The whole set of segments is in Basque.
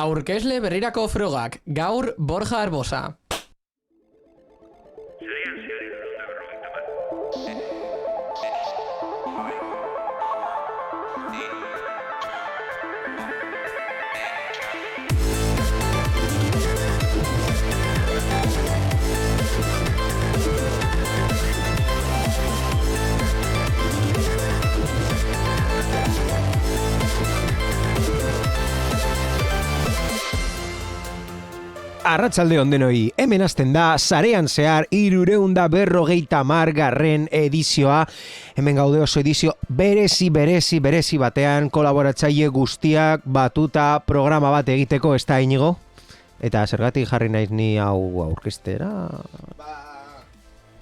Aurkezle berrirako frogak, gaur Borja Arbosa. Arratsalde on denoi, hemen hasten da sarean zehar 350 edizioa. Hemen gaude oso edizio berezi batean, kolaboratzaile guztiak batuta programa bat egiteko, ez da Inigo? Eta zergatik jarri naiz ni hau aurkeztera?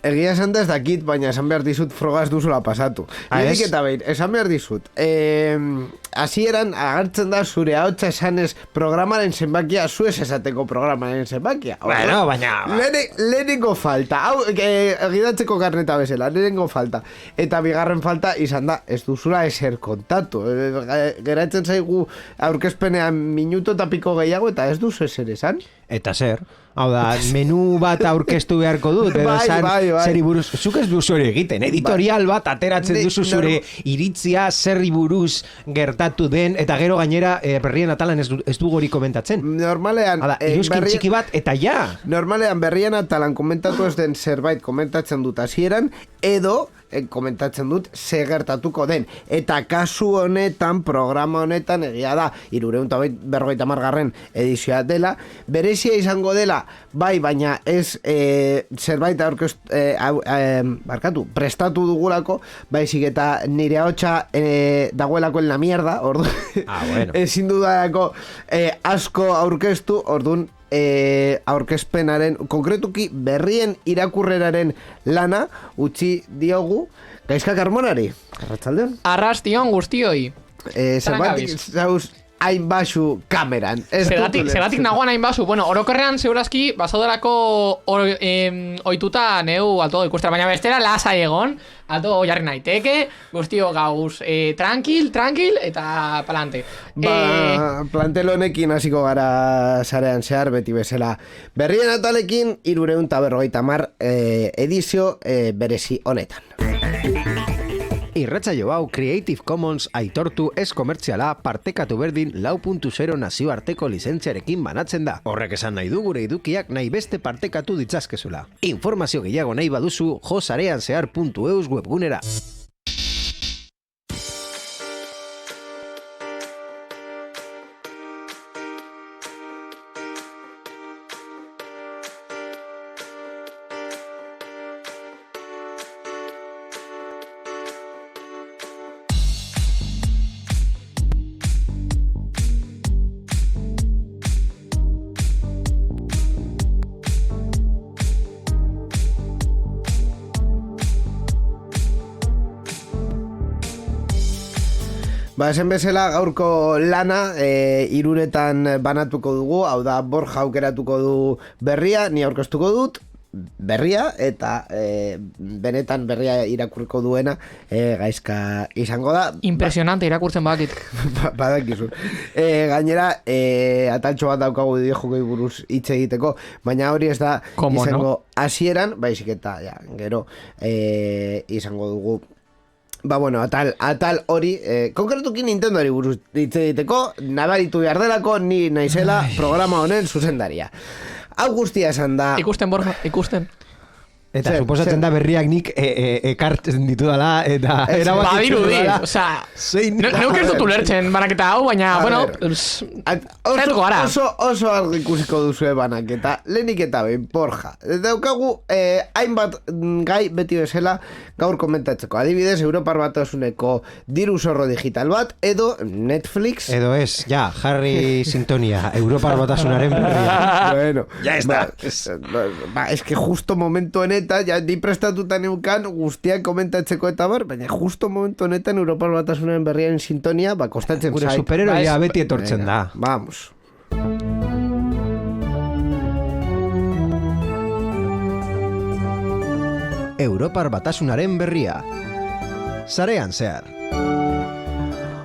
Egia esan da ez dakit, baina esan behar dizut frogaz duzula pasatu. Lehenik eta behin, esan behar dizut. Hasieran agertzen da zure ahotsa esanez programaren zenbakia, zuez esateko programaren zenbakia. Bueno, baina... Lehenengo falta, hau gidatzeko karneta bezala, lehenengo falta. Eta bigarren falta izan da, ez duzula eser kontatu. Geratzen zaigu aurkezpenean minuto eta piko gehiago eta ez duzu eser esan. Eta zer? Hau da, menu bat aurkeztu beharko dut, edo esan zeri buruz, zuk ez duzu hori egiten, editorial bat ateratzen duzu zure iritzia, zerri buruz gertatu den, eta gero gainera berrien atalan ez dugu hori komentatzen. Normalean... Iruzkin txiki bat, eta ja! Normalean berrien atalan komentatu ez den zerbait komentatzen dut hasieran, edo komentatzen dut ze gertatuko den. Eta kasu honetan, programa honetan, egia da, 350 edizioa dela, berezia izango dela, bai, baina ez zerbait prestatu dugulako, baizik eta nire ahotsa dagoelako en la mierda, ordu, bueno. Ezin dudako asko aurkeztu, ordun, aurkezpenaren, konkretuki berrien irakurreraren lana utzi diogu Gaizka Carmonari. Arratsaldeon. Arrastion guztioi. Zerbatik zauz hain basu kameran. Zeratik nagoan hain basu. Bueno, orokorrean segurazki basaudelako oituta neu alto ikustera, baina bestera lasa egon, alto jarri naiteke, guztio gauz tranquil, eta palante. Plantel honekin hasiko gara sarean zehar beti bezala. Berrien atalekin 350 edizio berezi honetan. Irratsaio hau Creative Commons aitortu ez komertziala partekatu berdin 4.0 nazioarteko lizentziarekin banatzen da. Horrek esan nahi du gure edukiak nahi beste partekatu ditzazkezula. Informazio gehiago nahi baduzu josareanzehar.eus webgunera. Esan bezala gaurko lana hiruretan banatuko dugu, hau da Borja aukeratuko du berria, ni aurkeztuko dut berria, eta benetan berria irakurriko duena Gaizka izango da. Impresionante irakurtzen badakit. Badakizun. Gainera, ataltxo bat daukagu videojokoi buruz hitz egiteko, baina hori ez da izango hasieran, baizik eta gero izango dugu. Bueno, atal hori, konkretuki Nintendoari buruz hitz egiteko, nabaritu behar delako, ni naizela programa honen zuzendaria. Hau guztia esan da... Ikusten, Borja, ikusten. Eta suposatzen da berriak nik ekartzen ditudala, eta... Badiru di, osea... Neuk ez dut ulertzen banaketa hau, baina, bueno... Oso algo ikusiko duzue banaketa, lehenik eta behin, Borja. Daukagu, hainbat gai beti bezala gaur komentatzeko. Adibidez, Europar Batasuneko diru zorro digital bat, edo Netflix... Edo ez, jarri sintonia, Europar Batasunaren berria. Bueno, ya está. Es que justo momentu honetan, ja, ni prestatuta neukan guztiak komentatzeko eta bar, baina justo momentu honetan Europar Batasunaren berriaren sintonia, kostatzen gure superheroia beti etortzen da. Vamos. Europar Batasunaren berria. Sarean zehar.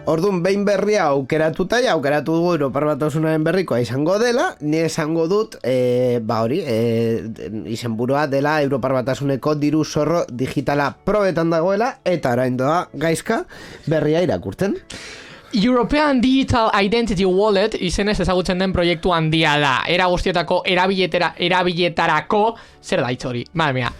Orduan, behin berria aukeratuta, aukeratu dugu Europar Batasunaren berrikoa izango dela, ni esango dut, izenburua dela Europar Batasuneko diru zorro digitala probetan dagoela, eta orain doa gaizka berria irakurtzen. European Digital Identity Wallet izenez ezagutzen den proiektu handia da. Era guztietako erabiletarako zer da hitz hori? Madre mia.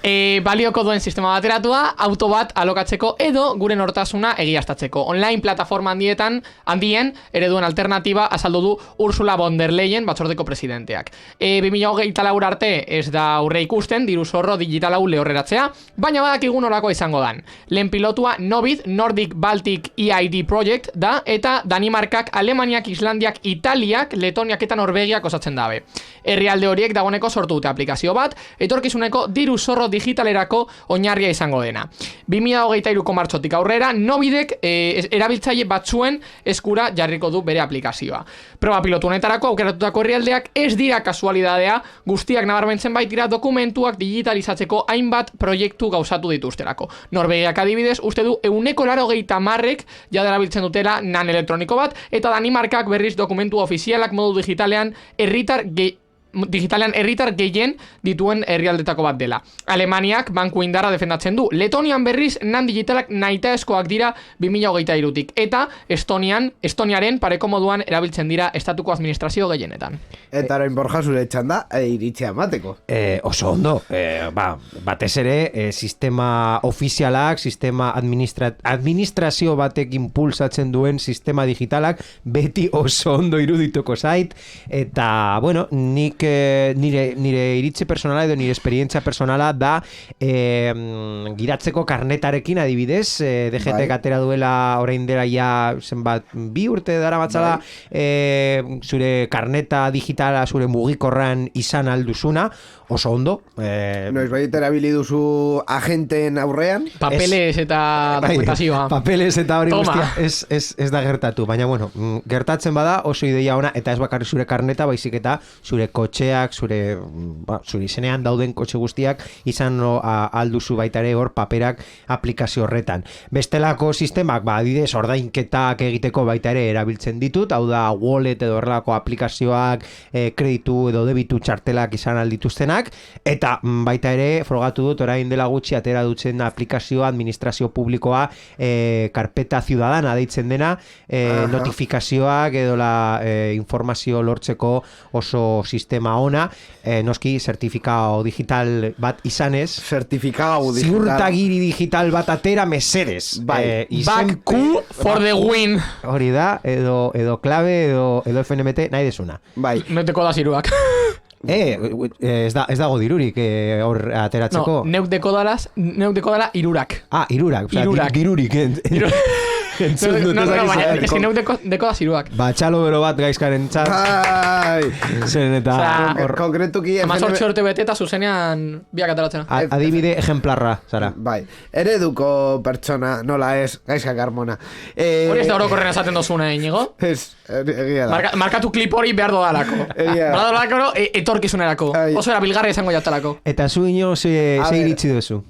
Balioko duen sistema bateratua, auto bat alokatzeko edo gure nortasuna egiaztatzeko. Online plataforma handien ereduen alternatiba azaldu du Ursula von der Leyen batzordeko presidenteak. 2024 arte ez da aurre ikusten diru zorro digital hau lehorreratzea, baina badakigu nolako izango dan. Lehen pilotua Novid Nordic Baltic EID Project da, eta Danimarkak, Alemaniak, Islandiak, Italiak, Letoniak eta Norvegiak osatzen dabe. Herrialde horiek dagoeneko sortu dute aplikazio bat, etorkizuneko diru zorro digitalerako oinarria izango dena. 2023ko martxotik aurrera, Novidek erabiltzaile batzuen eskura jarriko du bere aplikazioa. Proba pilotu honetarako aukeratutako herrialdeak ez dira kasualidadea, guztiak nabarmentzen baitira dokumentuak digitalizatzeko hainbat proiektu gauzatu dituzterako. Norvegiak adibidez, uste du 180 jaderabiltzen dutela nan elektroniko bat, eta Danimarkak berriz dokumentu ofizialak modu digitalean herritar gehien dituen herrialdetako bat dela. Alemaniak banku indarra defendatzen du. Letonian berriz nan digitalak nahitaezkoak dira 2023tik, eta Estoniaren pareko moduan erabiltzen dira estatuko administrazio gehienetan. Eta orain Borja zure txanda iritzia emateko. Oso ondo, batez ere sistema ofizialak, sistema administrazio batek impulsatzen duen sistema digitalak beti oso ondo irudituko zait, eta bueno, nik nire iritzi personala edo nire esperientzia personala da giratzeko karnetarekin adibidez, DGT atera duela orain dela ja zenbat 2 urte dara batzala, zure karneta digitala zure mugikorran izan alduzuna, oso ondo. Noiz bait erabili duzu agenteen aurrean? Papeles eta dokumentazioa. Papeles eta hori guztia ez da gertatu, baina bueno, gertatzen bada oso ideia ona, eta ez bakarrik zure karneta, baizik eta zure kotxeak, zure izenean dauden kotxe guztiak izan alduzu baita ere hor paperak aplikazio horretan. Bestelako sistemak, adibidez, ordainketak egiteko baita ere erabiltzen ditut, hau da wallet edo horrelako aplikazioak, kreditu edo debitu txartelak izan aldituztenak, eta baita ere frogatu dut orain dela gutxi atera dutzen aplikazioa administrazio publikoa, karpeta ciudadana deitzen dena, notifikazioak edo informazio lortzeko oso sistema ona, noski zertifikao digital bat izanez, ziurtagiri digital bat atera mesedez, back Q for the win, hori da, edo klabe edo FNMT nahi desuna, neuteko da ziruak. Ez dago dirurik hor ateratzeko. Neuk dekodala irurak. Irurak, girurik. Baina neuk dekoda ziruak. Txalo bero bat gaizkaren txat. Zeren eta konkretuki Amazortzi urte bete eta zuzenean biak ateratzen. Adibide ejemplarra, Zara. Ereduko pertsona nola ez gaizka karmona. Hori ez da orokorren esaten dozuna, Inigo? Ez, egia da. Markatu klip hori behar dodalako. Behar etorkizunerako. Oso erabilgarri izango jatalako. Eta zu ino ze iritzi duzu?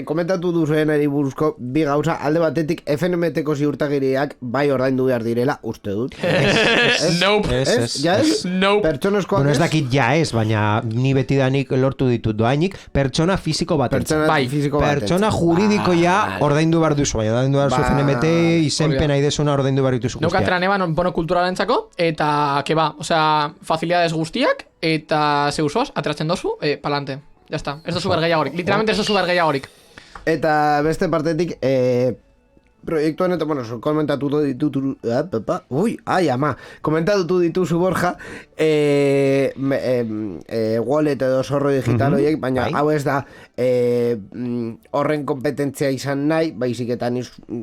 Komentatu duzuen eri buruzko bi gauza, alde batetik FNMT-ko ziurtagiriak bai ordaindu behar direla, uste dut. Nope. Pertsoneskoak ez dakit ja ez, baina ni betidanik lortu ditut doainik, pertsona fisiko bat. Pertsona juridikoia ordaindu behar duzu, baina ordaindu behar duzu FNMT, izenpen aidezuna ordaindu behar duzu guztiak. Neukatera neban bono kulturalentzako, eta keba, facilidades guztiak, eta zeusoaz, ateratzen dozu, palante. Ya está, ez dozu bergeiagorik, literalmente ez dozu bergeiagorik. Eta beste partetik, proiektu honetan, komentatu dituzu, komentatu dituzu Borja, wallet edo zorro digital horiek, baina hau ez da horren kompetentzia izan nahi, baizik eta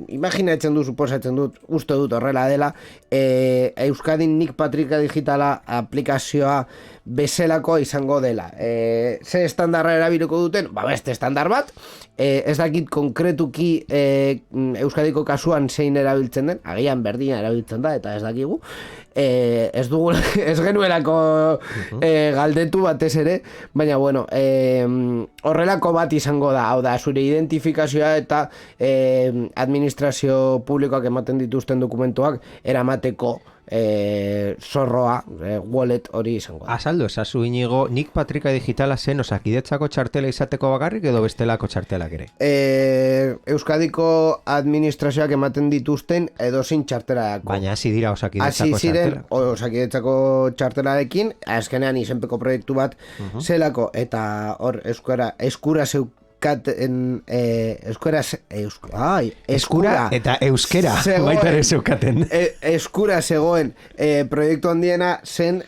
imaginatzen du, suposatzen dut, uste dut horrela dela, Euskadin Nik Patrika digitala aplikazioa bezalako izango dela. Ze estandarra erabiliko duten? Beste estandar bat, ez dakit konkretuki Euskadiko izeneko kasuan zein erabiltzen den, agian berdina erabiltzen da, eta ez dakigu, ez genuelako galdetu batez ere, baina bueno, horrelako bat izango da, hau da, zure identifikazioa eta administrazio publikoak ematen dituzten dokumentuak eramateko zorroa, wallet hori izango da. Azaldu ezazu Inigo, nik Patrika Digitala zen Osakidetzako txartela izateko bakarrik edo bestelako txartelak ere? Euskadiko administrazioak ematen dituzten edozein txartelarako. Baina hasi dira Osakidetzako txartelak. Osakidetzako txartelarekin, azkenean izenpeko proiektu bat zelako, eta hor eskura eskura eta euskera baita ere zeukaten. Eskura zegoen proiektu handiena zen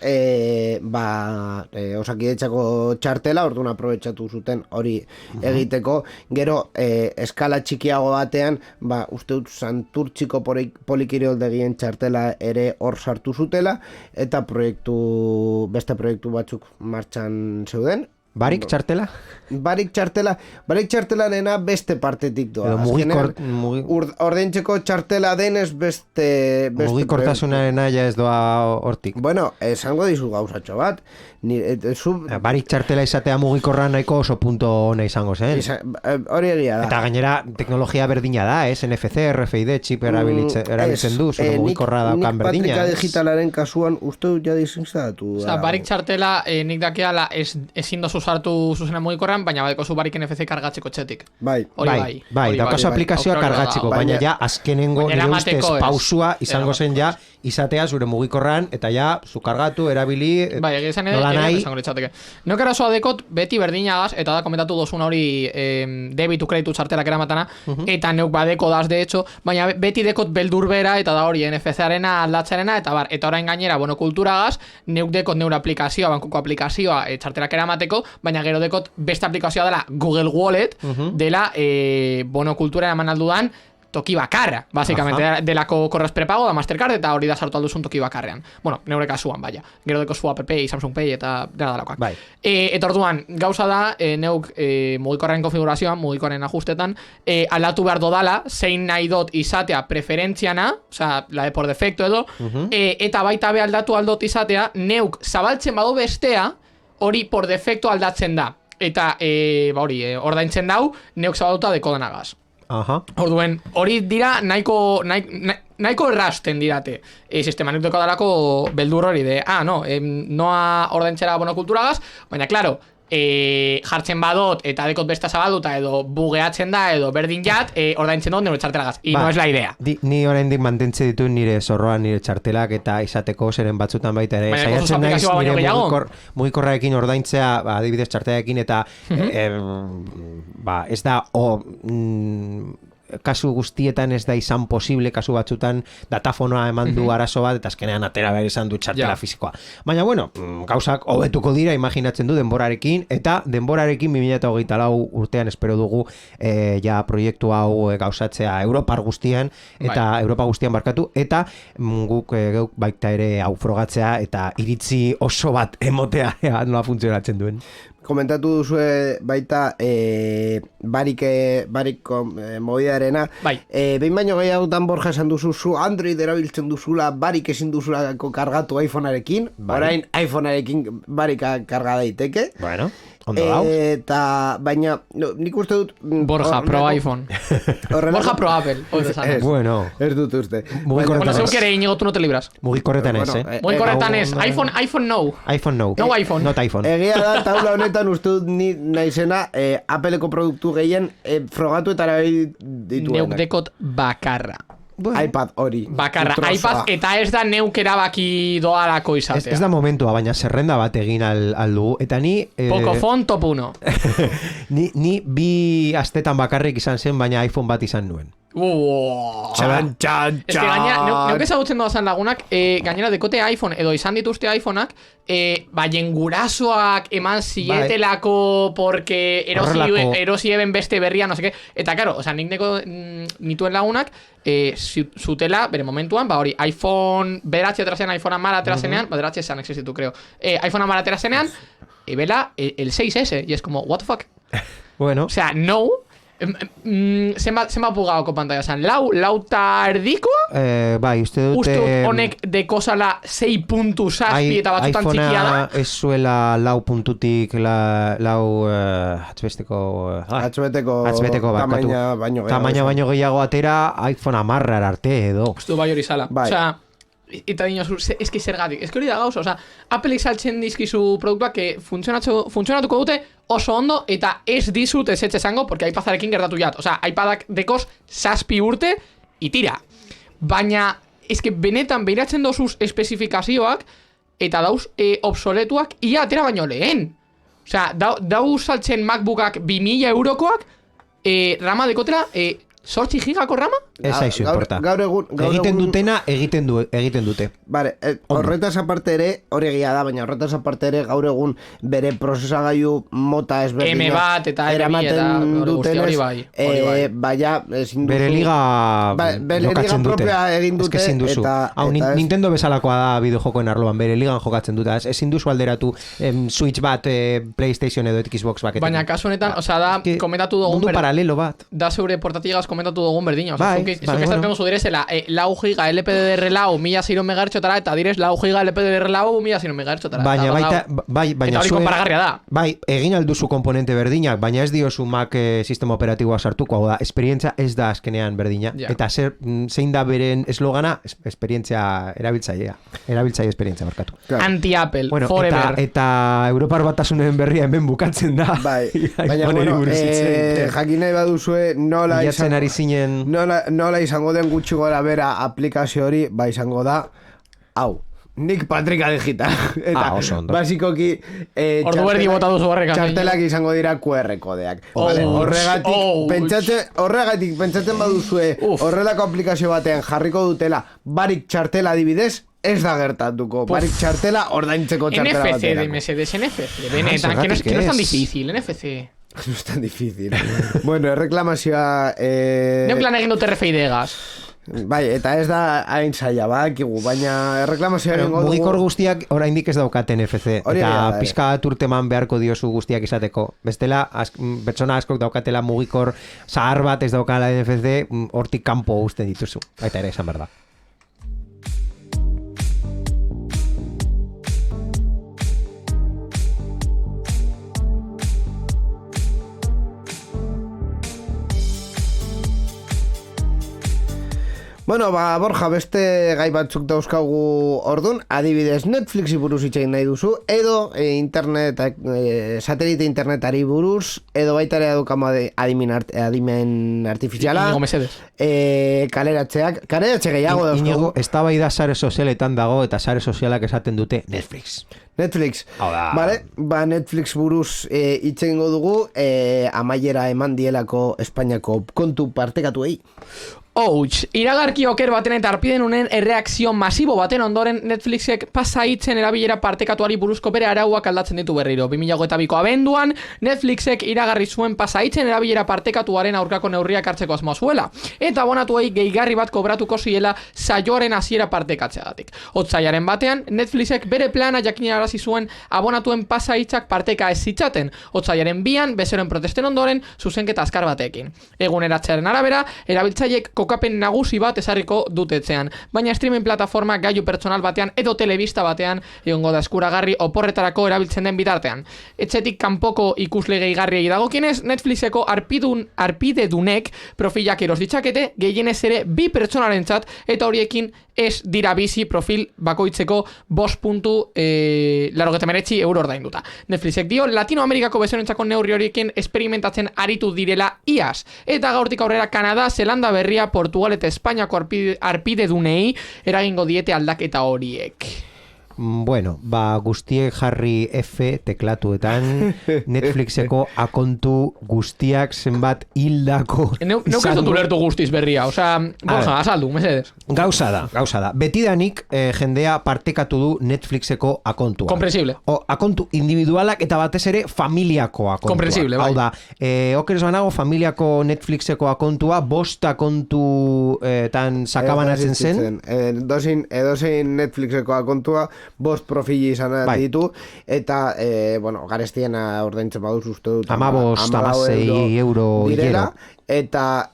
Osakidetzako txartela, orduan aprobetxatu zuten hori egiteko, gero eskala txikiago batean, uste dut Santurtziko polikirioldegien txartela ere hor sartu zutela, eta beste proiektu batzuk martxan zeuden. Barik txartela? Barik txartelarena beste partetik doa. Ordaintzeko txartela denez beste mugikortasunarena ja ez doa hortik. Bueno, esango dizu gauzatxo bat. Barik txartela izatea mugikorra nahiko oso punto ona izango zen. Hori egia da. Eta gainera teknologia berdina da, NFC, RFID, chip erabiltzen du, zure mugikorra daukan berdina. Nik Patrika Digitalaren kasuan uste dut ja dizinzatu. Barik txartela nik dakiala ezin dozu sartu zuzena mugikorran, baina badeko zu barik NFC kargatzeko txetik. Bai, daukazu aplikazioa kargatzeko, baina ja azkenengo nire ustez pausua izango zen ja izatea zure mugikorran, eta ja zu kargatu, erabili, nola nahi. Neok erasoa dekot beti berdinagaz, eta da komentatu dozuna hori debitu kreditu txartelak eramatana, eta neuk badeko daz de hecho, baina beti dekot beldur bera, eta da hori NFC-arena aldatzarena, eta orain gainera, kulturagaz, neuk dekot neure aplikazioa, bankuko aplikazioa txartelak eramateko, baina gero dekot beste aplikazioa dela Google Wallet, dela kultura eraman aldudan toki bakarra, basicamente, delako korrez prepago da Mastercard, eta hori da sartu alduzun toki bakarrean. Neure kasuan, baina. Gero deko zu Apple Pay, Samsung Pay, eta dena dalakoak. Eta orduan, gauza da, neuk mugikorren konfigurazioan, mugikorren ajustetan, aldatu behar dodala, zein nahi dot izatea preferentziana, osea, la de por defecto edo, eta baita be aldatu aldot izatea, neuk zabaltzen badu bestea, hori por defecto aldatzen da. Eta, ordaintzen dau, neuk zabaduta dekodanagaz. Orduen, hori dira nahiko errasten dirate sistema nik deko dalako beldur hori de noa ordaintzera kulturagaz, baina claro, jartzen badot eta dekot besta zabalduta edo bugeatzen da edo berdin jat, ordaintzen dut neure txartelagaz, no es la idea. Ni oraindik mantentze ditu nire zorroan nire txartelak eta izateko zeren batzutan baita ere saiatzen naiz nire mugikorraekin ordaintzea, adibidez txartelarekin, eta ez da kasu guztietan ez da izan posible, kasu batzutan datafonoa eman du arazo bat, eta azkenean atera behar izan du txartela fizikoa. Baina gauzak hobetuko dira, imaginatzen du denborarekin, eta denborarekin 2024 urtean espero dugu proiektu hau gauzatzea Europar guztian, eta Europa guztian barkatu, eta guk baita ere hau frogatzea, eta iritzi oso bat emotea nola funtzionatzen duen. Komentatu duzue baita barik mobidarena. Behin baino gehiagotan Borja esan duzu zu Android erabiltzen duzula, barik ezin duzulako kargatu iPhonearekin, orain iPhonearekin barika karga daiteke. Bueno, ondo dau. Eta, baina, nik uste dut... Borja, pro iPhone. Borja, pro Apple. Bueno. Ez dut uste. Bueno, zeukere Inigo, tu no te libras. Mugikorretan ez, Mugikorretan ez. iPhone no. iPhone no. No iPhone. Not iPhone. Egia da, taula honetan uste dut ni naizena Appleko produktu gehien frogatu eta erabil dituenak. Neuk dekot bakarra. iPad hori. Bakarra, iPad eta ez da neuk erabaki doalako izatea. Ez da momentua, baina zerrenda bat egin aldugu. Eta ni... Pocophone top 1. Ni bi astetan bakarrik izan zen, baina iPhone bat izan nuen. Txan. Ez que gainera, neuk ezagutzen doazan lagunak, gainera dekote iPhone edo izan dituzte iPhoneak, baien gurasoak eman zietelako porque erosi eben beste berria, no seke. Eta karo, nik neko nituen lagunak, zutela, bere momentuan, hori iPhone beratxe aterazenean, iPhone amara aterazenean, beratxe esan existitu, creo. iPhone amara aterazenean, bela el 6S, y es como, what the fuck? Bueno. O sea, no... Zenbat pugaoko pantalla zan? Lauta erdikoa? Bai, uste dute... Uste honek dekosala 6.6 eta batzutan txikia da? iPhonea ez zuela lau puntutik, atzbeteko bakatu. Tamaina baino gehiago atera, iPhone 10 arte edo. Uste bai hori zala. Osea, eta dinosu, eski zergatik, eski hori da gauza, osea, Apple saltzen dizkizu produktuak que funtzionatuko dute oso ondo eta ez dizut ez esango, porque iPadarekin gertatu jat, osea, iPadak dekos 7 urte itira. Baina, eski benetan behiratzen dozuz espezifikazioak eta dauz obsoletuak ia atera baino lehen. Osea, dauz saltzen MacBookak 2.000 eurokoak, rama dekotela, 8 gigako rama? Ez aizu importa. Gaur egun egiten dutena, egiten dute. Vale, horretaz aparte ere, hori egia da, baina horretaz aparte ere gaur egun bere prozesagailu mota ezberdinak M1 eta M2 eta hori bai. Baina, ezin duzu... Bere liga jokatzen dute. Egin dute. Ezin duzu. Nintendo bezalakoa da bideojokoen arloan, bere ligan jokatzen dute. Ezin duzu alderatu Switch bat, PlayStation edo Xbox baketekin. Baina kasu honetan, osea da, komentatu dugun... Mundu paralelo bat. Da zeure portatigaz komentatu dugun berdina. Zuk esaten duzu direzela, lau giga LPDDR lau 1000 MHz eta direz lau giga LPDDR lau 1000 MHz. Baina eta hori konparagarria da. Bai, egin alduzu komponente berdinak, baina ez diozu Mac sistema operatiboa sartuko, hau da, esperientzia ez da azkenean berdina. Eta zein da beren eslogana, esperientzia erabiltzailea esperientzia barkatu. Anti-Apple, bueno, forever. Eta Europar Batasunen berria hemen bukatzen da. Bai, baina bueno, jakin nahi baduzue nola nola izango den gutxi gora bera aplikazio hori, ba izango da hau, Nick Patrika Digital. Eta basikoki txartelak izango dira QR kodeak. Horregatik pentsatzen baduzue horrelako aplikazio batean jarriko dutela barik txartela adibidez, ez da gertatuko. Barik txartela ordaintzeko txartela batean. NFC de Mercedes, NFC. Benetan, que no es tan difícil, NFC. No es tan difícil. Bueno, erreklamazioa... Neuklan egin dut RFID-gaz. Bai, eta ez da hain zaila, baina erreklamazioa egingo dugu... Mugikor guztiak oraindik ez daukaten NFC. Eta pizka turteman beharko diozu guztiak izateko. Bestela, pertsona askok daukatela mugikor zahar bat ez daukala NFC, hortik kanpo uzten dituzu. Baita ere, esan behar da. Bueno, Borja, beste gai batzuk dauzkagu ordun, adibidez Netflixi buruz itxegin nahi duzu, edo satelite internetari buruz, edo baita ere edukamo adimen artifiziala, kaleratze gehiago dauzkagu. Inigo, eztabaida sare sozialetan dago eta sare sozialak esaten dute Netflix. Vale, Netflix buruz itxegingo dugu, amaiera eman dielako Espainiako kontu partekatuei. Iragarki oker baten eta arpiden unen erreakzio masibo baten ondoren Netflixek pasaitzen erabilera partekatuari buruzko bere arauak aldatzen ditu berriro. 2022ko abenduan Netflixek iragarri zuen pasaitzen erabilera partekatuaren aurkako neurriak hartzeko asmoa zuela. Eta abonatuei gehigarri bat kobratuko ziela saioaren hasiera partekatzeagatik. Otsailaren batean, Netflixek bere plana jakinarazi zuen abonatuen pasaitzak parteka ez zitzaten. Otsailaren 2an, bezeroen protesten ondoren, zuzenketa azkar batekin. Eguneratzearen arabera, erabiltzaileek kokapen nagusi bat ezarriko dutetzean, baina streaming plataforma gailu pertsonal batean edo telebista batean egongo da eskuragarri oporretarako erabiltzen den bitartean. Etxetik kanpoko ikusle gehigarriei dagokienez, Netflixeko arpidedunek profilak eros ditzakete, gehienez ere 2 pertsonarentzat eta horiekin ez dira bizi profil bakoitzeko 5.89 euro ordainduta. Netflixek dio Latinoamerikako bezeroentzako neurri horiekin experimentatzen aritu direla iaz. Eta gaurtik aurrera Kanada, Zelanda Berria, Portugal eta Espainiako arpidedunei eragingo diete aldaketa horiek. Bueno, guztiek jarri F teklatuetan Netflixeko akontu guztiak zenbat hildako Neuk ez dut ulertu guztiz berria, osea, Borja, azaldu, mesedez. Gauza da. Betidanik jendea partekatu du Netflixeko akontua. Komprensible. Akontu individualak eta batez ere familiako akontua. Komprensible, bai. Hau da, okeres banago familiako Netflixeko akontua 5 akontu tan sakabanatzen zen. Edozein Netflixeko akontua bost profili izan ditu, eta, bueno, garestiena ordaintzen baduz uste dut. 15-16 euro direla, eta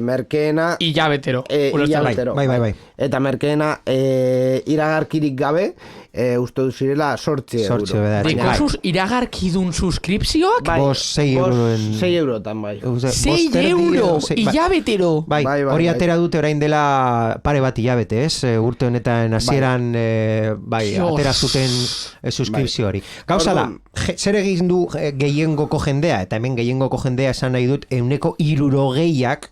merkeena... Ilabetero. Bai. Eta merkeena iragarkirik gabe, uste dut zirela 8 euro. Dekosuz iragarkidun suskripzioak? Bai, 6 eurotan, bai. 6 euro, ilabetero. Bai, hori atera dute orain dela pare bat ilabete, ez? Urte honetan hasieran atera zuten suskripzio hori. Gauza da, zer egin du gehiengoko jendea, eta hemen gehiengoko jendea esan nahi dut, 60%ak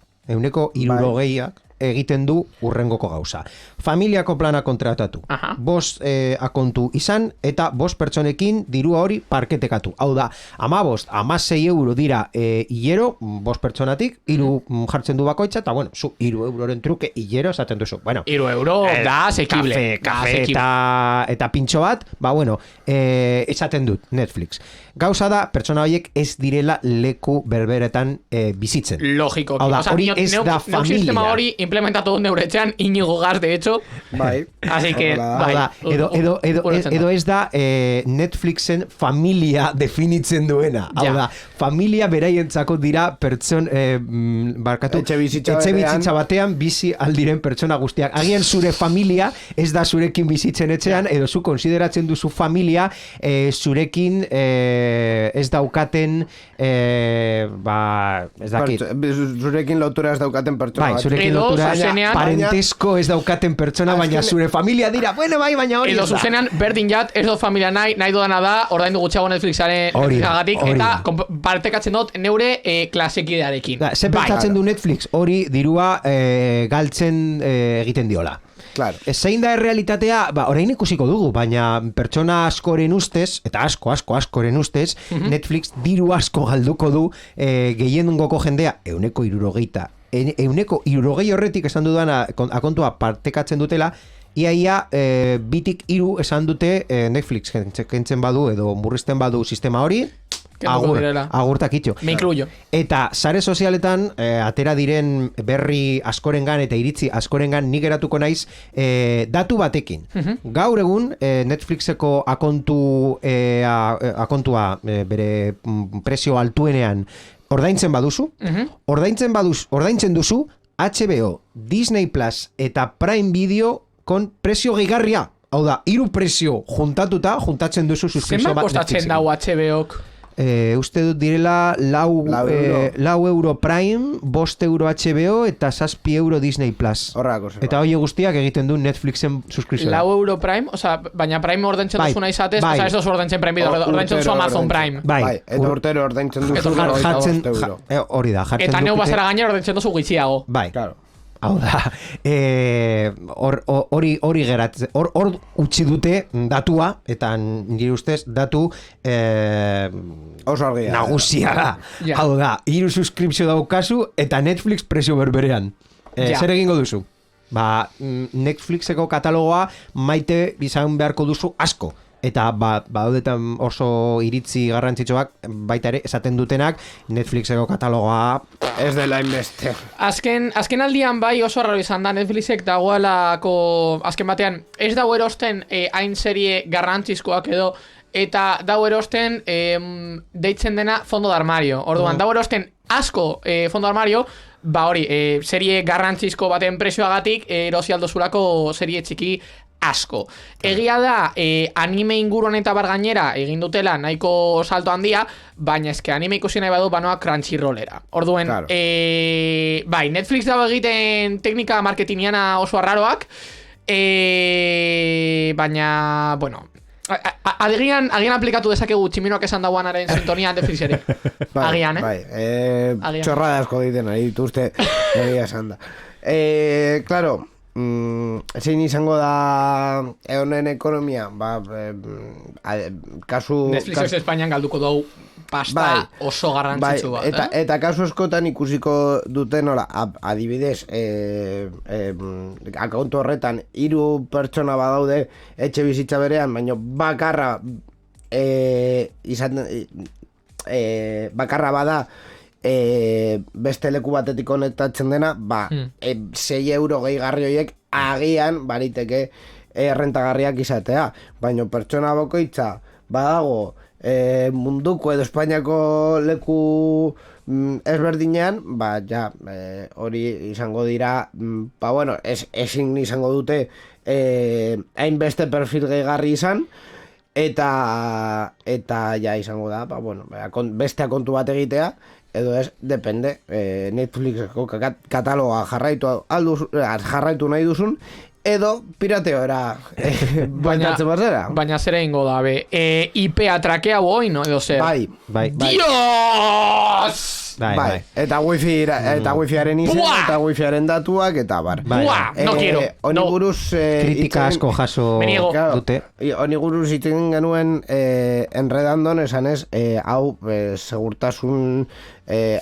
egiten du urrengoko gauza. Familiako plana kontratatu. Bost akontu izan, eta bost pertsonekin dirua hori parketekatu. Hau da, 15-16 euro dira hilero, bost pertsonatik, 3 jartzen du bakoitza, eta bueno, zu 3 euroren truke hilero esaten duzu. Bueno, 3 euro da asekible. Kafe eta pintxo bat, bueno, esaten dut Netflix. Gauza da, pertsona horiek ez direla leku berberetan bizitzen. Logiko. Hau da, hori ez da familia. Sistema hori implementatu neuretxean Iñigo Gas, de hecho. Bai. Así que, bai. Edo ez da Netflixen familia definitzen duena. Hau da, familia beraientzako dira etxe bizitza batean bizi aldiren pertsona guztiak. Agian zure familia ez da zurekin bizitzen etxean, edo zu konsideratzen duzu familia zurekin ez daukaten ez dakit. Zurekin lotura ez daukaten pertsona. Bai, zurekin lotura parentesko ez daukaten pertsona, baina zure familia dira, baina hori edo zuzenean berdin jat, ez dut familia nahi dudana da, ordaindu gutxiago Netflixagatik, eta partekatzen dut neure klasekidearekin. Ze pentsatzen du Netflix, hori dirua galtzen egiten diola. Claro. Zein da errealitatea, orain ikusiko dugu, baina pertsona askoren ustez, eta askoren ustez, Netflix diru asko galduko du gehiengoko jendea, 60% horretik esan dudana akontua partekatzen dutela, ia 2-3 esan dute Netflix kentzen badu edo murrizten badu sistema hori, agurtak itxo. Me incluyo. Eta sare sozialetan atera diren berri askorengan eta iritzi askorengan nik geratuko naiz datu batekin. Gaur egun Netflixeko akontua bere prezio altuenean ordaintzen baduzu, ordaintzen duzu HBO, Disney Plus eta Prime Video kon prezio gehigarria. Hau da, 3 prezio juntatzen duzu suskripzio bat. Zenbat kostatzen dau HBO-k? Uste dut direla 4 euro Prime, 5 euro HBO eta 7 euro Disney Plus. Eta hori guztiak egiten du Netflixen suskripzioa. 4 euro Prime, baina Prime ordaintzen duzuna izatez, ez duzu ordaintzen Prime Video, ordaintzen duzu Amazon Prime. Bai, eta urtero ordaintzen duzu 5 euro. Hori da, jartzen eta neu basara gainera ordaintzen duzu gutxiago. Bai, hau da, hori geratzen, hor utzi dute datua, eta nire ustez datu oso argia nagusia da. Hau da, 3 suskripzio daukazu eta Netflix prezio berberean. Zer egingo duzu? Netflixeko katalogoa maite izan beharko duzu asko. Eta badaudetan oso iritzi garrantzitsuak baita ere esaten dutenak Netflixeko katalogoa ez dela inbeste. Azken aldian bai oso raro izan da Netflixek dagoelako azken batean ez dago erosten hain serie garrantzizkoak edo eta dago erosten deitzen dena fondo de armario. Orduan, dago erosten asko fondo de armario, hori, serie garrantzizko baten prezioagatik erosi aldozulako serie txiki asko. Egia da, anime inguruan eta bar gainera egin dutela nahiko salto handia, baina eske anime ikusi nahi badu banoa Crunchyrollera. Orduen, bai, Netflix dago egiten teknika marketingiana oso arraroak, baina, bueno, agian aplikatu dezakegu tximinoak esan dauanaren sintonia Netflixeri. Agian, txorrada asko diten ari dituzte egia esan da. Claro, zein izango da honen ekonomia, kasu Netflix Espainian galduko dugu pasta oso garrantzitsu bat. Eta kasu askotan ikusiko duten adibidez akontu horretan 3 pertsona badaude etxe bizitza berean, baina bakarra bakarra bada beste leku batetik konektatzen dena, 6 euro gehigarri horiek agian bariteke rentagarriak izatea, baina pertsona bakoitza badago munduko edo Espainiako leku ezberdinean, hori izango dira, ezin izango dute hainbeste perfil gehigarri izan, eta izango da, bestea kontu bat egitea, edo ez, depende, Netflixeko kataloga jarraitu nahi duzun, edo pirateora bainatzen bazera. Baina zera ingo da, IP-a trakea boi, no? Edo zer? Bai. Dios! Bai. Eta wifiaren izen, eta wifiaren datuak, eta bar. No quiero. Honi buruz... kritika asko jaso dute. Honi buruz iten genuen enredandon, esanez, hau segurtasun...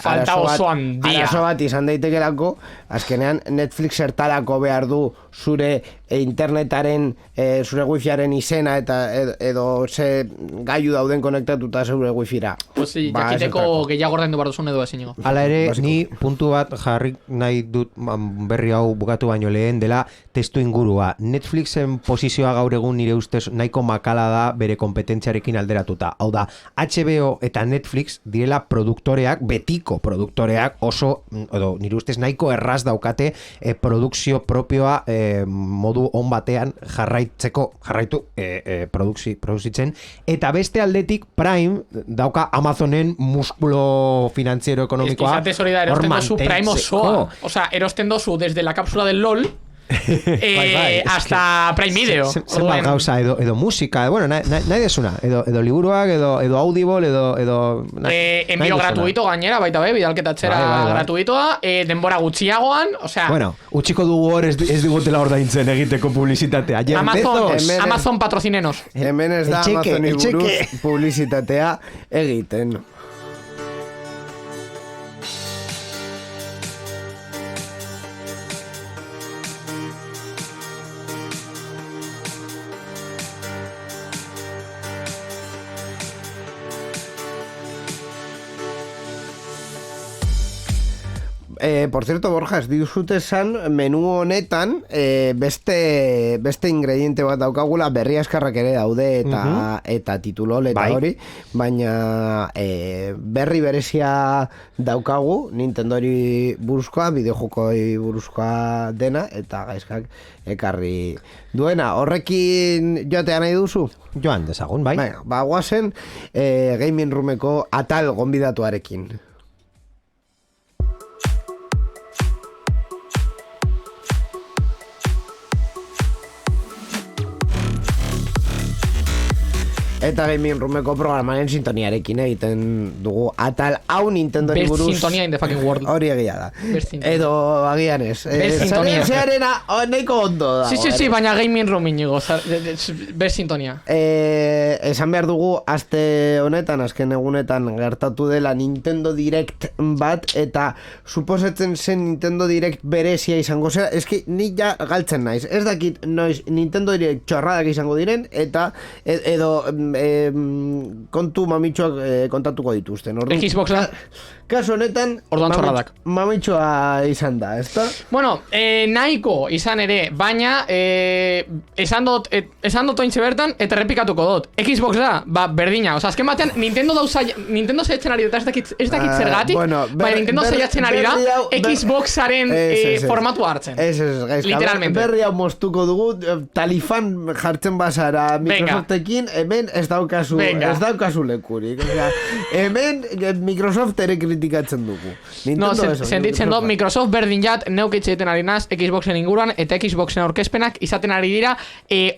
falta oso handia. Arazo bat izan daitekelako, azkenean Netflix zertarako behar du zure internetaren, zure wifiaren izena eta edo ze gailu dauden konektatuta zure wifira. Pues sí, jakiteko gehiago ordaindu behar duzun edo ezin. Hala ere, ni puntu bat jarri nahi dut berri hau bukatu baino lehen dela testu ingurua. Netflixen posizioa gaur egun nire ustez nahiko makala da bere kompetentziarekin alderatuta. Hau da, HBO eta Netflix direla produktoreak, betiko produktoreak oso, edo nire ustez nahiko erraz daukate produkzio propioa modu on batean jarraitu produzitzen, eta beste aldetik Prime dauka Amazonen muskulo finantziero ekonomikoa. Izatez hori da, erosten dozu Prime osoa. Osea, erosten dozu desde la cápsula del LOL hasta Prime Video. Zenbat gauza, edo musika, nahi desuna, edo liburuak, edo audible, edo envío gratuito gainera, baita bidalketatzera gratuitoa, denbora gutxiagoan, osea... Bueno, utxiko dugu hor ez digutela ordaintzen egiteko publizitatea. Amazon patrocinenos. Hemen ez da Amazoni buruz publizitatea egiten. Por cierto, Borja, ez dizute esan menu honetan beste ingrediente bat daukagula, berri askarrak ere daude eta titulol eta hori, baina berri berezia daukagu Nintendori buruzkoa, bideojokoi buruzkoa dena, eta gaizkak ekarri duena. Horrekin joatea nahi duzu? Joan dezagun, bai. Guazen Gaming Roomeko atal gonbidatuarekin. Eta Gaming Roomeko programaren sintoniarekin egiten dugu atal hau Nintendori buruz. Best sintonia in the fucking world. Hori egia da. Edo agian ez. Best sintonia. Zearena nahiko ondo da. Sí, baina Gaming Room inigo. Best sintonia. Esan behar dugu, aste honetan, azken egunetan gertatu dela Nintendo Direct bat, eta suposatzen zen Nintendo Direct berezia izango zera. Eski nik ja galtzen naiz. Ez dakit noiz Nintendo Direct txorradak izango diren, eta edo kontu mamitxoak kontatuko dituzten. Xboxa? Kasu honetan mamitxoa izan da, ezta? Bueno, nahiko izan ere, baina esan dut ointxe bertan, eta errepikatuko dut. Xbox da, berdina. Osa, azken batean, Nintendo saiatzen ari da, ez dakit zergatik, baina Nintendo saiatzen ari da, Xboxaren formatu hartzen. Literalmente. Berri hau moztuko dugu, talifan jartzen bazara Microsoftekin, hemen ez daukazu lekurik. Hemen Microsoft ere kritikatzen dugu. No, sentitzen dut, Microsoft berdin jat neukitxe egiten ari naz Xboxen inguruan, eta Xboxen aurkezpenak izaten ari dira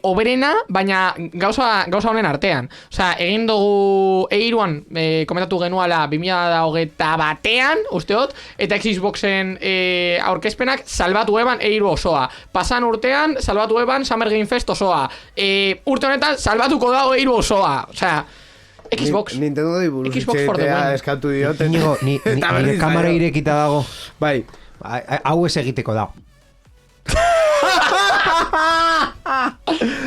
oberena, baina gauza honen artean. Osea, egin dugu eiruan komentatu genuala 2021 batean, usteot, eta Xboxen aurkezpenak salbatu eban eiru osoa. Pasan urtean, salbatu eban Summer Game Fest osoa. Urte honetan, salbatuko dago eiru osoa. Osea, Xbox. Nintendo di buruz itxetea eskatu dioten. Nigo, nire kamara irekita dago. Bai. Hau ez egiteko dago.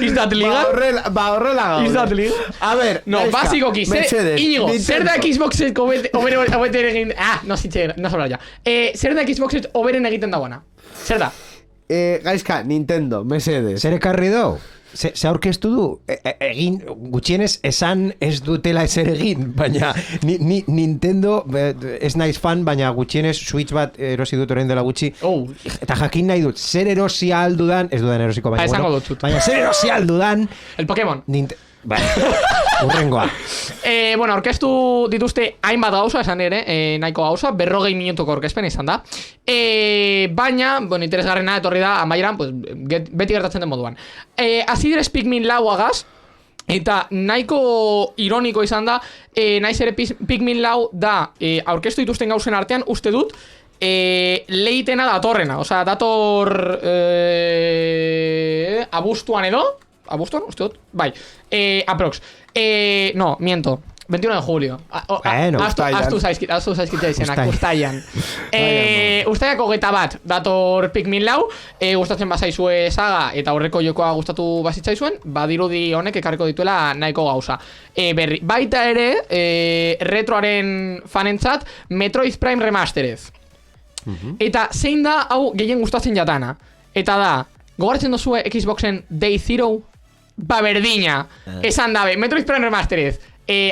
Is that legal? Horrela gaude. Is that legal? A ver, no, basikoki, Iñigo, zer da Xboxeko oberen egin... no hablar ya. Zer da Xboxet oberen egiten dagoena? Zer da? gaizka, Nintendo, mesedes. Zer ekarri dau? Ze aurkeztu du? Egin, gutxienez, esan ez dutela ezer egin, baina Nintendo, ez naiz fan, baina gutxienez Switch bat erosi dut orain dela gutxi. Eta jakin nahi dut, zer erosi aldudan, ez dudan erosiko, baina zer erosi aldudan... El Pokémon. Bai, urrengoa. Bueno, orkestu dituzte hainbat gauza, esan ere, nahiko gauza, 40 minutuko orkespen izan da. Baina, bueno, interesgarrena etorri da, amaieran, pues, beti gertatzen den moduan. Azidrez Pikmin lauagaz, eta nahiko ironiko izan da, naiz ere Pikmin lau da, aurkeztu dituzten gauzen artean, uste dut, leitena datorrena, osea, dator abuztuan edo, ¿abuztuan? Uste dut? Bai. Aprox. No, miento. 21 de julio. Aztu zaizkitza izenak. Uztaian. Uztaiako bat dator Pikmin lau. Gustatzen bazaizue saga eta aurreko jokoa gustatu bazitzaizuen, badirudi honek ekarriko dituela nahiko gauza. Berri. Baita ere, retroaren fanentzat, Metroid Prime Remastered. Eta zein da hau gehien gustatzen jatana? Eta da, gogartzen dozue Xboxen Day Zero? Ba berdina, esan dabe, Metroid Prime Remastered,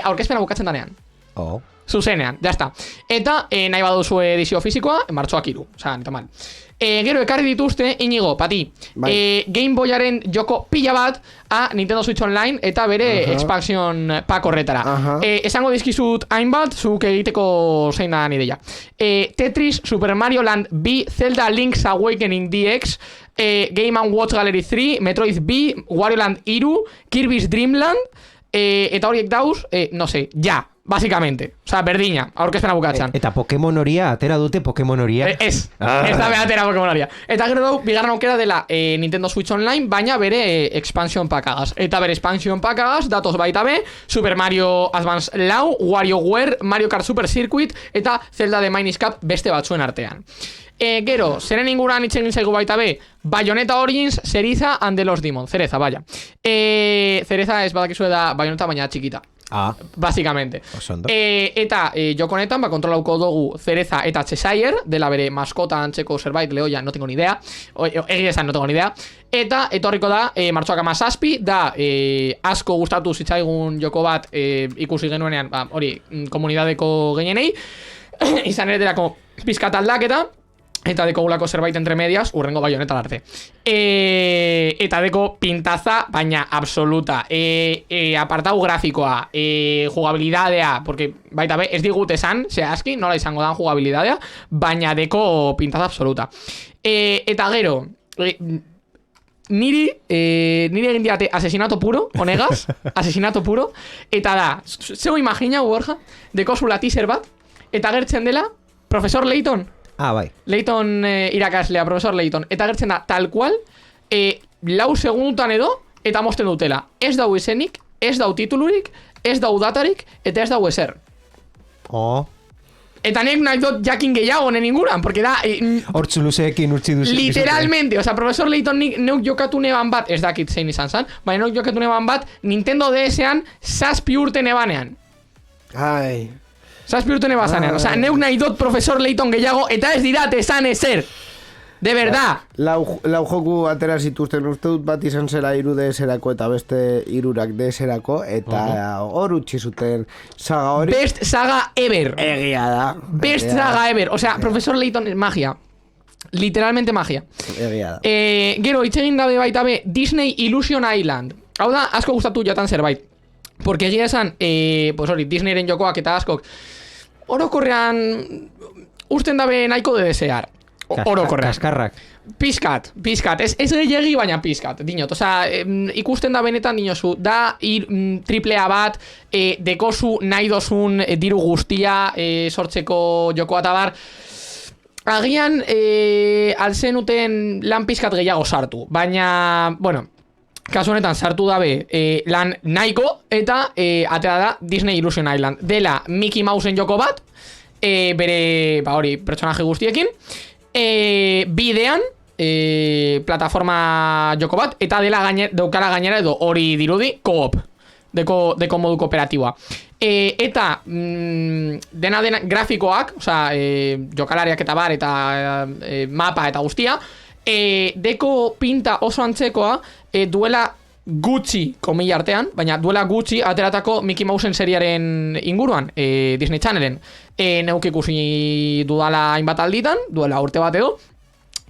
aurkezpena bukatzen danean. Zuzenean, jazta. Eta nahi baduzu edizio fizikoa, martxoak 3, oza, neta mal. Gero ekarri dituzte, Inigo, pati, Game Boyaren joko pila bat a Nintendo Switch Online eta bere expansion pack horretara. Esango dizkizut hainbat, zuk egiteko zein da nideia. Tetris, Super Mario Land B, Zelda Link's Awakening DX, Game & Watch Gallery 3, Metroid B, Wario Land 3, Kirby's Dream Land, eta horiek dauz, no sé, ja, básicamente. O sea, berdina, aurkezpena bukatzen. Eta Pokemon horia, atera dute Pokemon horia? Ez da be atera Pokemon horia. Eta gero dau, bigarren aukera dela Nintendo Switch Online, baina bere expansion packagaz. Eta bere expansion packagaz, datoz baita be, Super Mario Advance Lau, WarioWare, Mario Kart Super Circuit, eta Zelda The Minish Cap beste batzuen artean. Gero, zeren inguran itxegin zaigu baita be, Bayonetta Origins, Cereza and the Lost Demon. Cereza, vaya. Cereza ez badakizue da Bayonetta baina txikita. Básicamente. Eta joko honetan kontrolauko dugu Cereza eta Cheshire, dela bere maskota antzeko zerbait, lehoia, no tengo ni idea. Egia esan, no tengo ni idea. Eta etorriko da, martxoak 17, da asko gustatu zitzaigun joko bat ikusi genuenean, hori, komunidadeko gehienei. Izan ere delako pizkat aldaketa. Eta deko gulako zerbait entre medias, urrengo Bayonetta arte. Eta deko pintaza, baina absoluta. Apartau grafikoa, jugabilidadea, porque baita be, ez digut esan, zehazki, nola izango dan jugabilidadea, baina deko pintaza absoluta. Eta gero, niri egin diate asesinato puro, honegaz, asesinato puro, eta da, zeu imagina, Borja, deko zula teaser bat, eta gertzen dela, Profesor Layton. Bai. Layton irakaslea, Profesor Layton. Eta gertzen da, tal cual, 4 segundutan edo, eta mosten dutela. Ez dau izenik, ez dau titulurik, ez dau datarik, eta ez dau ezer. Eta nek nahi dut jakin gehiago nen inguran, porque da... Hortzu luzeekin urtsi duzu. Literalmente, o sea, Profesor Layton neuk jokatu neban bat, ez dakit zein izan zan, baina neuk jokatu neban bat, Nintendo DS-ean 7 urte nebanean. Zazpi urte nebazanean, osea, neuk nahi dut Profesor Layton gehiago, eta ez dirat esan ezer. De verdad. Lau joku atera zituzten uste dut bat izan zera 3 DS-erako eta beste 3 DS-erako, eta hor utzi zuten saga hori. Best saga ever. Egia da. Best saga ever, osea, Profesor Layton magia. Literalmente magia. Egia da. Gero, itxegin dabe baita be, Disney Illusion Island. Hau da, asko gustatu jatan zerbait. Porque egia esan, pues hori, Disneyren jokoak eta askok orokorrean usten dabe nahiko de desear. Orokorrean. Kaskarrak. Pizkat. Ez gehiagi, baina pizkat. Dinot, osea, ikusten da benetan dinozu. Da, triplea bat, dekozu nahi dozun diru guztia sortzeko jokoa eta bar. Agian, alzen uten lan pizkat gehiago sartu. Baina, bueno, kasu honetan sartu dabe lan nahiko eta atera da Disney Illusion Island. Dela Mickey Mouseen joko bat, bere, hori, pertsonaje guztiekin, bidean, plataforma joko bat, eta dela daukala gainera edo hori dirudi, co-op, deko modu kooperatiboa. Eta dena grafikoak, osea, jokalariak eta bar, eta mapa eta guztia, Deko pinta oso antzekoa, duela gutxi, komilla artean, baina duela gutxi ateratako Mickey Mouseen seriaren inguruan, Disney Channelen. Neuk ikusi dudala hainbat alditan, duela urte bat edo,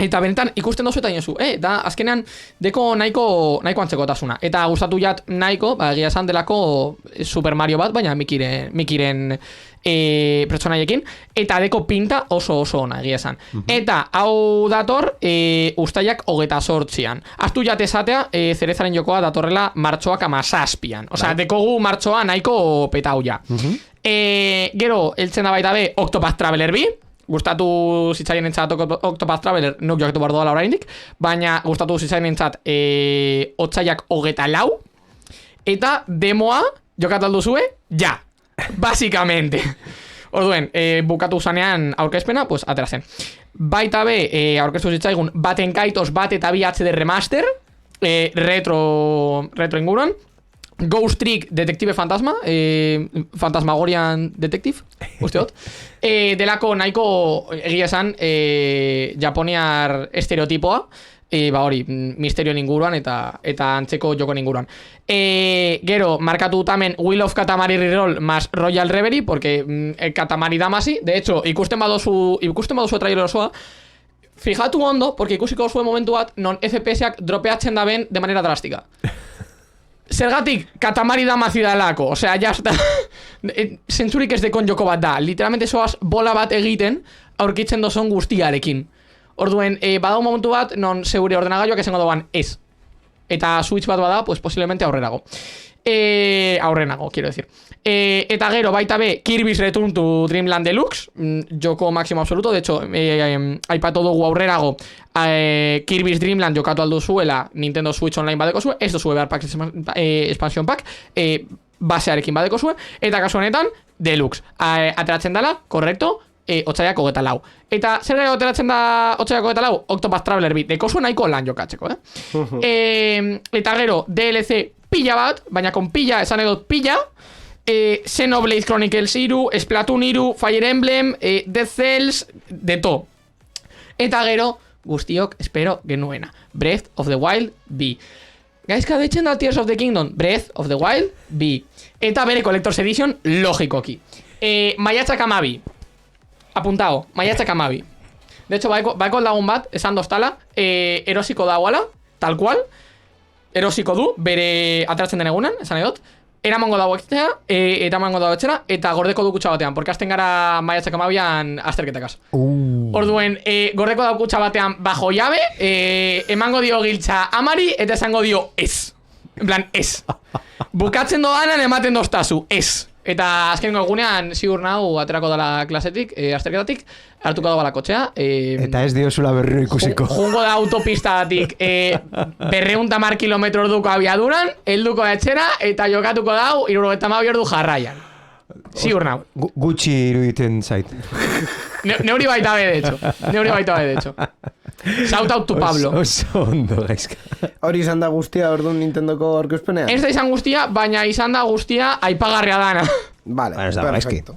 eta benetan ikusten dozu eta inozu, da azkenean deko nahiko antzekotasuna. Eta gustatu jat nahiko, egia esan delako Super Mario bat, baina Mickeyren pertsonaiekin, eta deko pinta oso ona egia esan. Eta hau dator ustailak 28an. Aztu jat esatea, zerezaren jokoa datorrela martxoak 17an. Osea, dekogu martxoa nahiko petau ja. Gero, eltzen da baita be, Octopath Traveler 2, gustatu zitzaien entzat Octopath Traveler, nuk jokatu bardo dala oraindik, baina gustatu zitzaien entzat otsaiak 24, eta demoa jokatu alduzue, ja, basikamente. Orduen, bukatu zanean aurkezpena, pues atera zen. Baita be, aurkeztu zitzaigun baten kaitos bat eta bi HD remaster, retro inguruan, Ghost Trick Detective Fantasma, Fantasmagorian Detective, usteot. Delako nahiko egia esan japoniar estereotipoa, hori, misterioen inguruan eta antzeko jokon inguruan. Gero, markatu tamen Wheel of Katamari Reroll más Royal Reverie, porque Katamari Damacy, de hecho, ikusten badozu trailer osoa, fijatu ondo, porque ikusiko zuen momentu bat, non FPS-ak dropeatzen da ben de manera drástica. Zergatik, Katamari Damacy dalako, osea, jazta, zentzurik ez dekon joko bat da, literalmente soaz bola bat egiten, aurkitzen dozon guztiarekin. Orduen, badau momentu bat, non zeure ordenagailuak esango doan ez. Eta Switch bat bada, pues posiblemente aurrenago, quiero decir. Eta gero, baita be, Kirby's Return to Dreamland Deluxe, joko máximo absoluto, de hecho, aipatu dugu aurrerago, Kirby's Dreamland jokatu aldu zuela Nintendo Switch Online badeko zuen, ez duzue behar pack expansion pack, basearekin badeko zuen, eta kasu honetan, Deluxe. Ateratzen dela, korrekto, otsaiak 24. Eta zer gero ateratzen da otsaiak 24? Octopath Traveler 2, deko zuen nahiko lan jokatzeko, Eta gero, DLC pila bat, baina kon pila, esan edot pila, Xenoblade Chronicles 3, Splatoon 3, Fire Emblem, Dead Cells, de to. Eta gero, guztiok, espero genuena, Breath of the Wild B. Gaizka deitzen da Tears of the Kingdom, Breath of the Wild B. Eta bere Collector's Edition, logikoki. Maiatzak 12. Apuntao, maiatzak 12. De hecho, baiko lagun bat, esan doztala, erosiko dauala, tal cual, erosiko du, bere ateratzen den egunan, esan edot, eramango dago ekitea, eta emango dago etxera, eta gordeko du kutsa batean, porque azten gara maiatzak 12an azterketakaz. Orduen, gordeko dago kutsa batean bajo llave, emango dio giltza amari, eta esango dio ez. En plan, ez. Bukatzen doanan ematen doztazu, ez. Eta azkenengo egunean ziur nahu aterako dala klasetik, azterketatik, hartuko dago bala kotxea. Eta ez diozula berriro ikusiko. Jungo da autopistatik 210 kilometro orduko abiaduran, helduko da etxera, eta jokatuko dau 72 ordu jarraian. Ziur nahu. Gutxi iruditen zait. Neuri baita be, de hecho. Shout out to Pablo. Oso ondo, gaizka. Hori izan da guztia orduan Nintendoko aurkezpenean? Ez da izan guztia, baina izan da guztia aipagarria dana. Vale, perfecto.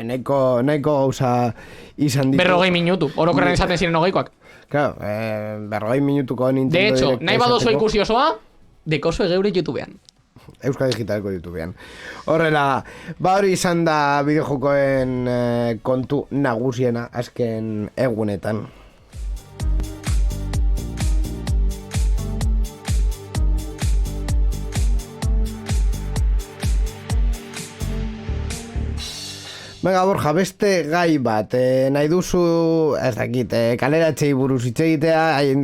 Neko gauza izan ditu. 40 minutu, orokorren esaten ziren 20koak. Claro, 40 minutuko Nintendo De hecho, Direct nahi badozu ikusi osoa, dekozu egeure YouTubean. Euskal Digitaleko YouTubean. Horrela, hori izan da bideojokoen kontu nagusiena azken egunetan. Venga, Borja, beste gai bat, nahi duzu, ez dakit, kaleratzei buruz hitz egitea,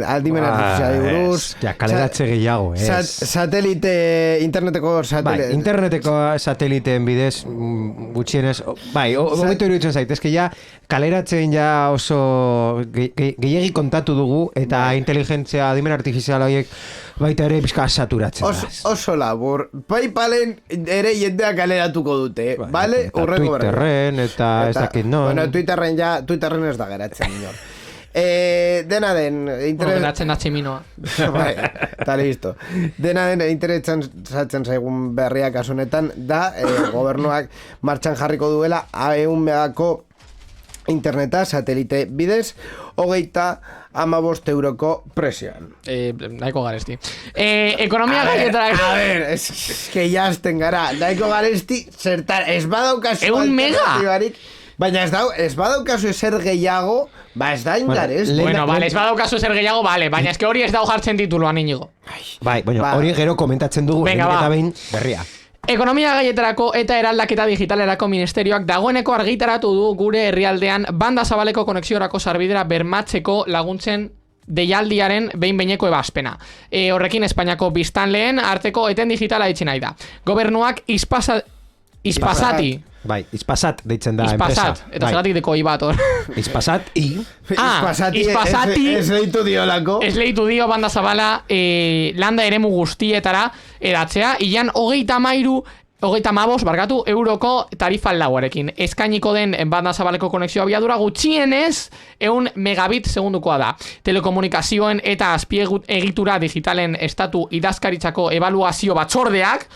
aldimen artifizialei buruz. Ja, kaleratze gehiago, ez. Satelite, interneteko satelite. Bai, interneteko sateliteen bidez, gutxienez, bai, hobeto iruditzen zait, ezke ja, kaleratzen ja oso gehiagi kontatu dugu, eta inteligentzia, aldimen artifizial horiek, baita ere pixka saturatzen. Oso labur, PayPalen ere jendea kaleratuko dute, bale? Urreko Twitterren, eta ez dakit non. Bueno, Twitterren ez da geratzen, inor. Dena den geratzen atximinoa. Bai, eta listo. Dena den interesatzen zaigun berriak asunetan da gobernuak martxan jarriko duela 100 megako interneta satelite bidez, 20 €15 presioan. Nahiko garesti. Ekonomia gaietarak... A ver, es que jazten gara. Nahiko garesti, zertar, ez badaukazu... Egun mega! Baina ez badaukazu eser gehiago, ez da ingarez. Bueno, vale, ez badaukazu eser gehiago, vale, baina ez que hori ez dau jartzen tituloan inigo. Bai, hori gero komentatzen dugu, eta behin berria. Ekonomia gaietarako eta eraldaketa digitalerako ministerioak dagoeneko argitaratu du gure herrialdean banda zabaleko konexiorako sarbidera bermatzeko laguntzen deialdiaren behin-behineko ebazpena. Horrekin Espainiako biztanleen arteko eten digitala itxi nahi da. Gobernuak Ispasati. Bai, Ispasat deitzen da enpresa. Eta zeratik deko bat hor. Ispasat Ispasati ez leitu diolako. Ez leitu dio banda zabala landa eremu guztietara edatzea. Ilan 35 euroko tarifa lauarekin. Eskainiko den banda zabaleko konexio abiadura gutxienez 100 megabit segundukoa da. Telekomunikazioen eta azpiegitura digitalen estatu idazkaritzako ebaluazio batzordeak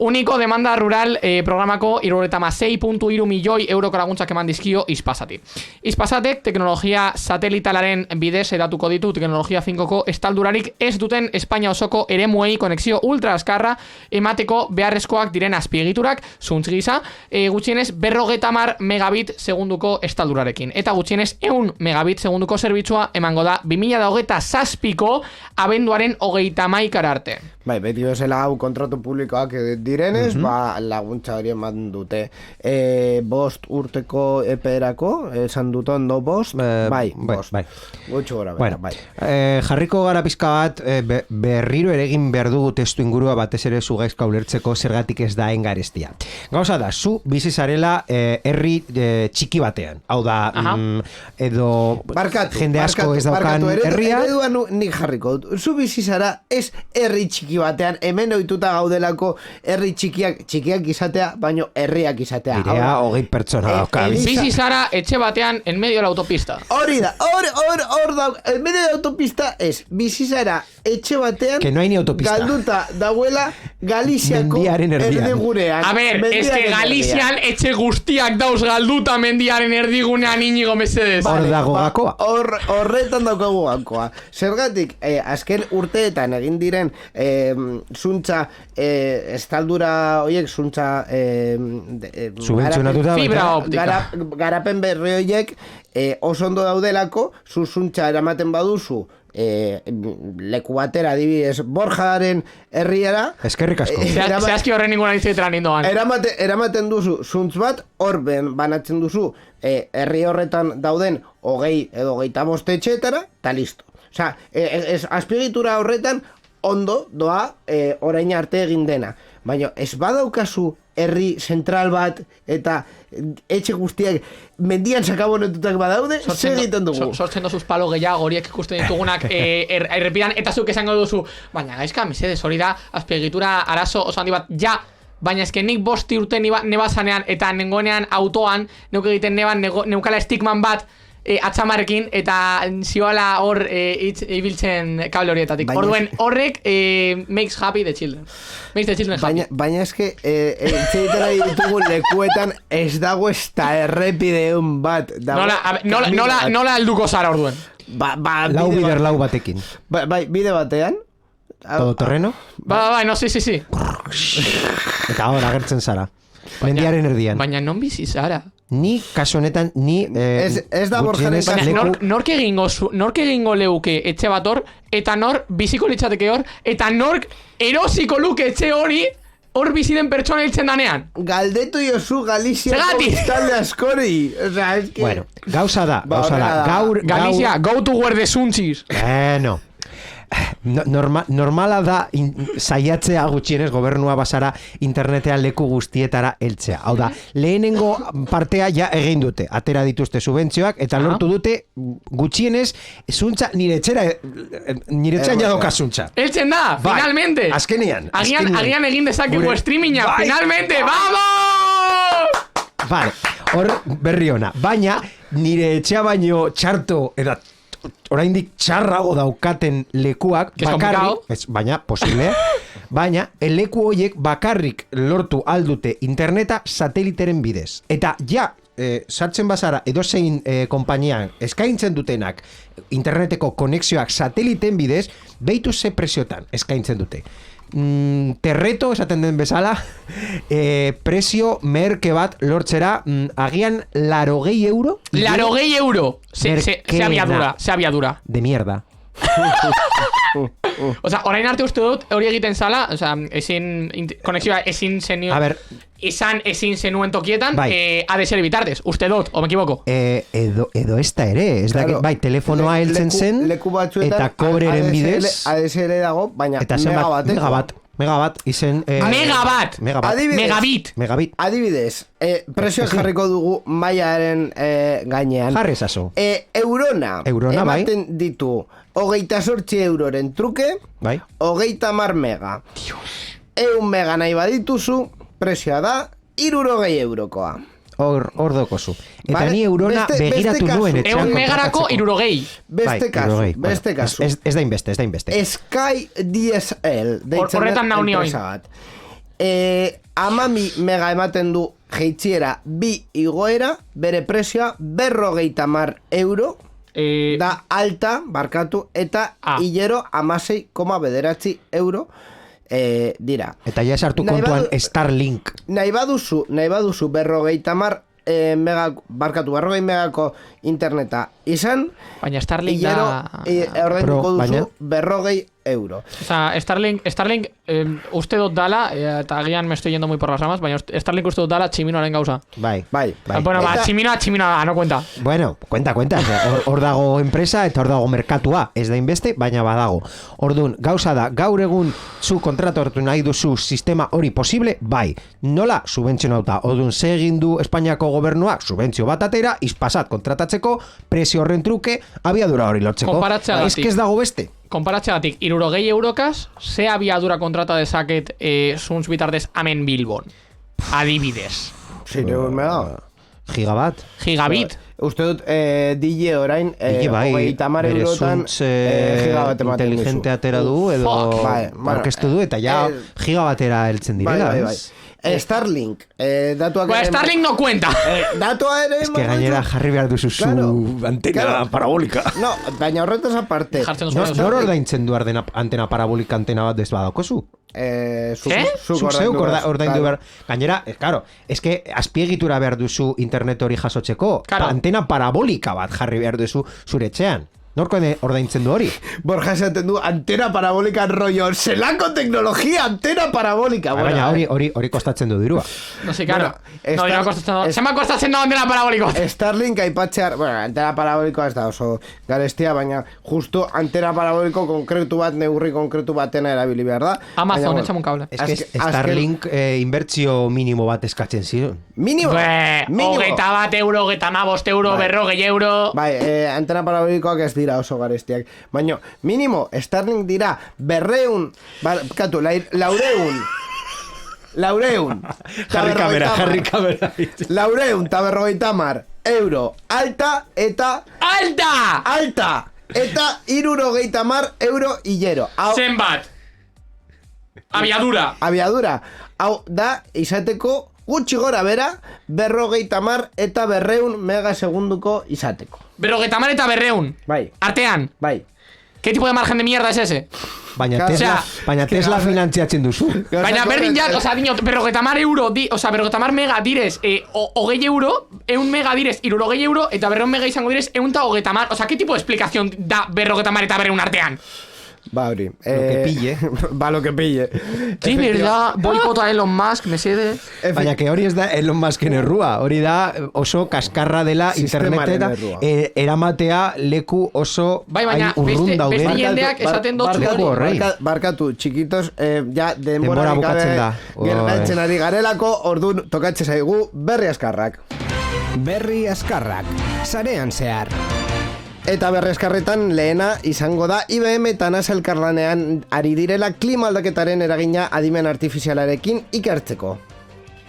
Uniko demanda rural programako 76.3 milioi euroko laguntzak eman dizkio Ispasati. Ispasatek teknologia satelitalaren bidez edatuko ditu teknologia 5ko estaldurarik ez duten Espainia osoko eremuei konexio ultra askarra emateko beharrezkoak diren azpiegiturak zuntz gisa gutxienez 50 megabit segunduko estaldurarekin. Eta gutxienez 100 megabit segunduko zerbitzua emango da 2027ko abenduaren 31 arte. Bai, beti bezala hau kontratu publikoak direnez, laguntza hori eman dute. 5 urteko eperako, esan dut ondo 5, bost. Gutxu gora, bai. Jarriko gara pizka bat, berriro ere egin behar dugu testu ingurua batez ere zu gaizka ulertzeko zergatik ez da engarestia. Gauza da, zu bizi zarela herri txiki batean. Hau da, edo jende asko ez daukan herria. Ereduan nik jarriko dut. Zu bizi zara ez herri txiki batean, hemen ohituta gaudelako herri txikiak izatea, baino herriak izatea. Irea 20 pertsona dauka. Bizi zara etxe batean en medio de la autopista. Hori da, hor da, en medio de la autopista ez, bizi zara etxe batean que no hay ni autopista. Galduta dauela Galiziako erdigunean. A ver, es que Galizian etxe guztiak dauz galduta mendiaren erdigunean inigo mesedez. Hor dago gakoa. Horretan daukagu gakoa. Zergatik, azken urteetan egin diren zuntza estaldura horiek zuntza subentzionatuta fibra optika garapen berri horiek oso ondo daudelako zuntza eramaten baduzu leku batera adibidez Borjaren herriara eskerrik asko zehazki horren ninguna dizeteran indoan eramaten duzu zuntz bat horben banatzen duzu herri horretan dauden 20 edo 25 etxeetara eta listo. Osea, azpiegitura horretan ondo doa orain arte egin dena. Baina ez badaukazu herri zentral bat eta etxe guztiak mendian sakabonetutak badaude, segiten dugu. Sortzen dozuz palo gehiago horiek ikusten ditugunak errepidan eta zuk esango duzu, baina gaizka, mesedez, hori da azpiegitura arazo oso handi bat, ja, baina ezken nik 5 urte nebazanean eta nengoenean autoan, neuk egiten neukala estigman bat atxamarekin eta zioala hor ibiltzen kable horietatik. Orduen horrek makes happy the children. Makes the children happy. Baina eske etxeitara ditugu lekuetan ez dago ez da errepideun bat. Nola alduko zara orduen? Lau bider lau batekin. Bai, bide batean. Todo terreno? Bai, no, sí. Eta ahora agertzen zara. Mendiaren erdian. Baina non bizi zara? Ni kasu honetan ni ez da Borjaren nork egingo leuke etxe bat hor eta nor biziko litzateke hor eta nork erosiko luke etxe hori hor bizi den pertsona hiltzen danean. Galdetu jozu Galiziako biztanle askori. Bueno, gauza da. Galizia, go to where the sun is. No. Normala da saiatzea gutxienez gobernua basara internetean leku guztietara heltzea. Hau da, lehenengo partea ja egin dute. Atera dituzte subentzioak eta lortu dute gutxienez zuntza nire etxean jadoka zuntza. Eltzen da, finalmente. Azkenean. Agian egin dezakegu streaminga, finalmente, vamos! Vale, hor berri ona. Baina nire etxea baino txarto eta oraindik txarrago daukaten lekuak bakarrik, baina posible, baina leku horiek bakarrik lortu aldute interneta sateliteren bidez. Eta ja sartzen bazara edozein konpainian eskaintzen dutenak interneteko konexioak sateliten bidez, behitu ze presiotan eskaintzen dute. Terreto, esaten den bezala, prezio merke bat lortzera, agian €80? €80! Se abiadura. De mierda. Osa, orain arte uste dut, hori egiten zala, osa, konexioa ezin zenuen tokietan, ADSL bitartez, uste dut, o me equivoco? Edo esta ere, ez da, bai, telefonoa heltzen zen, eta kobreren bidez, ADSL dago, baina megabat, izen... Megabit. Adibidez, presioak jarriko dugu maiaren gainean. Jarri esaso. Eurona, ematen ditu, €28 truke, bai. 30 mega. Dios. 100 mega nahi badituzu, presioa da, €60koa. Hor dokozu. Eta ni eurona begiratu nuen etxean 100 megarako 60. Beste kasu. Ez da inbeste. Sky DSL. Horretan nauni hoi. 12 mega ematen du jeitziera 2 igoera, bere presioa €50 da alta, barkatu, eta hilero 16,9 dira. Eta ja sartu kontuan Starlink. Nahi baduzu 50 40 megako interneta izan, baina Starlink da... ordainduko duzu €40. Osa, Starlink uste dut dala, eta agian me estoy yendo muy por las ramas, baina Starlink uste dut dala tximinoaren gauza. Bai. Bueno, tximinoa, no cuenta. Bueno, cuenta. Hor dago enpresa eta hor dago merkatua. Ez da inbeste, baina badago. Orduan, gauza da, gaur egun zu kontratortu nahi duzu sistema hori posible, bai. Nola, subentzionauta. Orduan, segin du Espainiako gobernuak subentzio bat atera, izpasat kontratatzeko, prezio horren truke, abiadura hori lortzeko. Ez que ez dago beste. Konparatzeagatik, €60, ze abiadura kontrata dezaket zuntz bitartez hemen Bilbon? Adibidez. Gigabit. Uste dut, DJ orain, €30 gigabat ematen duzu. Inteligente atera du, edo orkestu du, eta ja gigabatera heltzen direla. Bai. Starlink, datuak... Starlink no cuenta. Datua ere... Es que gainera jarri behar duzu zu antena parabolika. No, baina horretaz aparte. Nor ordaintzen du antena parabolika antena bat desbadakozu? Zuk ordaindu behar. Gainera, claro, es que azpiegitura behar duzu internet hori jasotzeko. Antena parabolika bat jarri behar duzu zure etxean. Norko ordaintzen du hori? Borja esaten du antena parabolika rollo, zelako teknologia, antena parabolika. Baina hori kostatzen du dirua. No, sí, claro. No kostatzen du. Zema kostatzen du antena paraboliko. Starlink aipatzear, antena paraboliko ez da oso garestia, baina justo antena paraboliko konkretu bat, neurri konkretu batena erabili behar da. Amazon, etxamun kable. Es que Starlink inbertzio minimo bat eskatzen ziren. Minimo? €21, €25, €40. Bai, antena parabolikoak ez dira oso garestiak. Baina, minimo, Starlink dira 200, katu, 400. Jarri kamera. 400 eta €50 alta eta... Alta! Eta €60 hilero. Zenbat? Abiadura. Hau da, izateko gutxi gora bera, 50 eta 200 megasegunduko izateko. 50 eta 200? Bai. Artean? Bai. ¿Qué tipo de margen de mierda es ese? Baina Tesla finantziatzen duzu. Baina berdin jat, oza, diño, €50 mega direz, €20, 100 mega direz, €60, eta 200 mega izango direz, 130. Oza, ¿qué tipo de explicación da 50 eta 200 artean? Va, hori. Lo que pille. Lo que pille. Sí, verdad, boicota Elon Musk, mesede. Baina, que hori ez da Elon Musken errua. Hori da oso kaskarra dela interneteta eramatea leku oso urrun dauden. Beste jendeak esaten dut barkatu, txikitos, ja denbora bukatzen da. Gertatzen ari garelako, orduan tokatzen zaigu berri askarrak. Berri askarrak, sarean zehar. Eta berreskarretan lehena izango da IBM eta NASA elkarlanean ari direla klima aldaketaren eragina adimen artifizialarekin ikertzeko.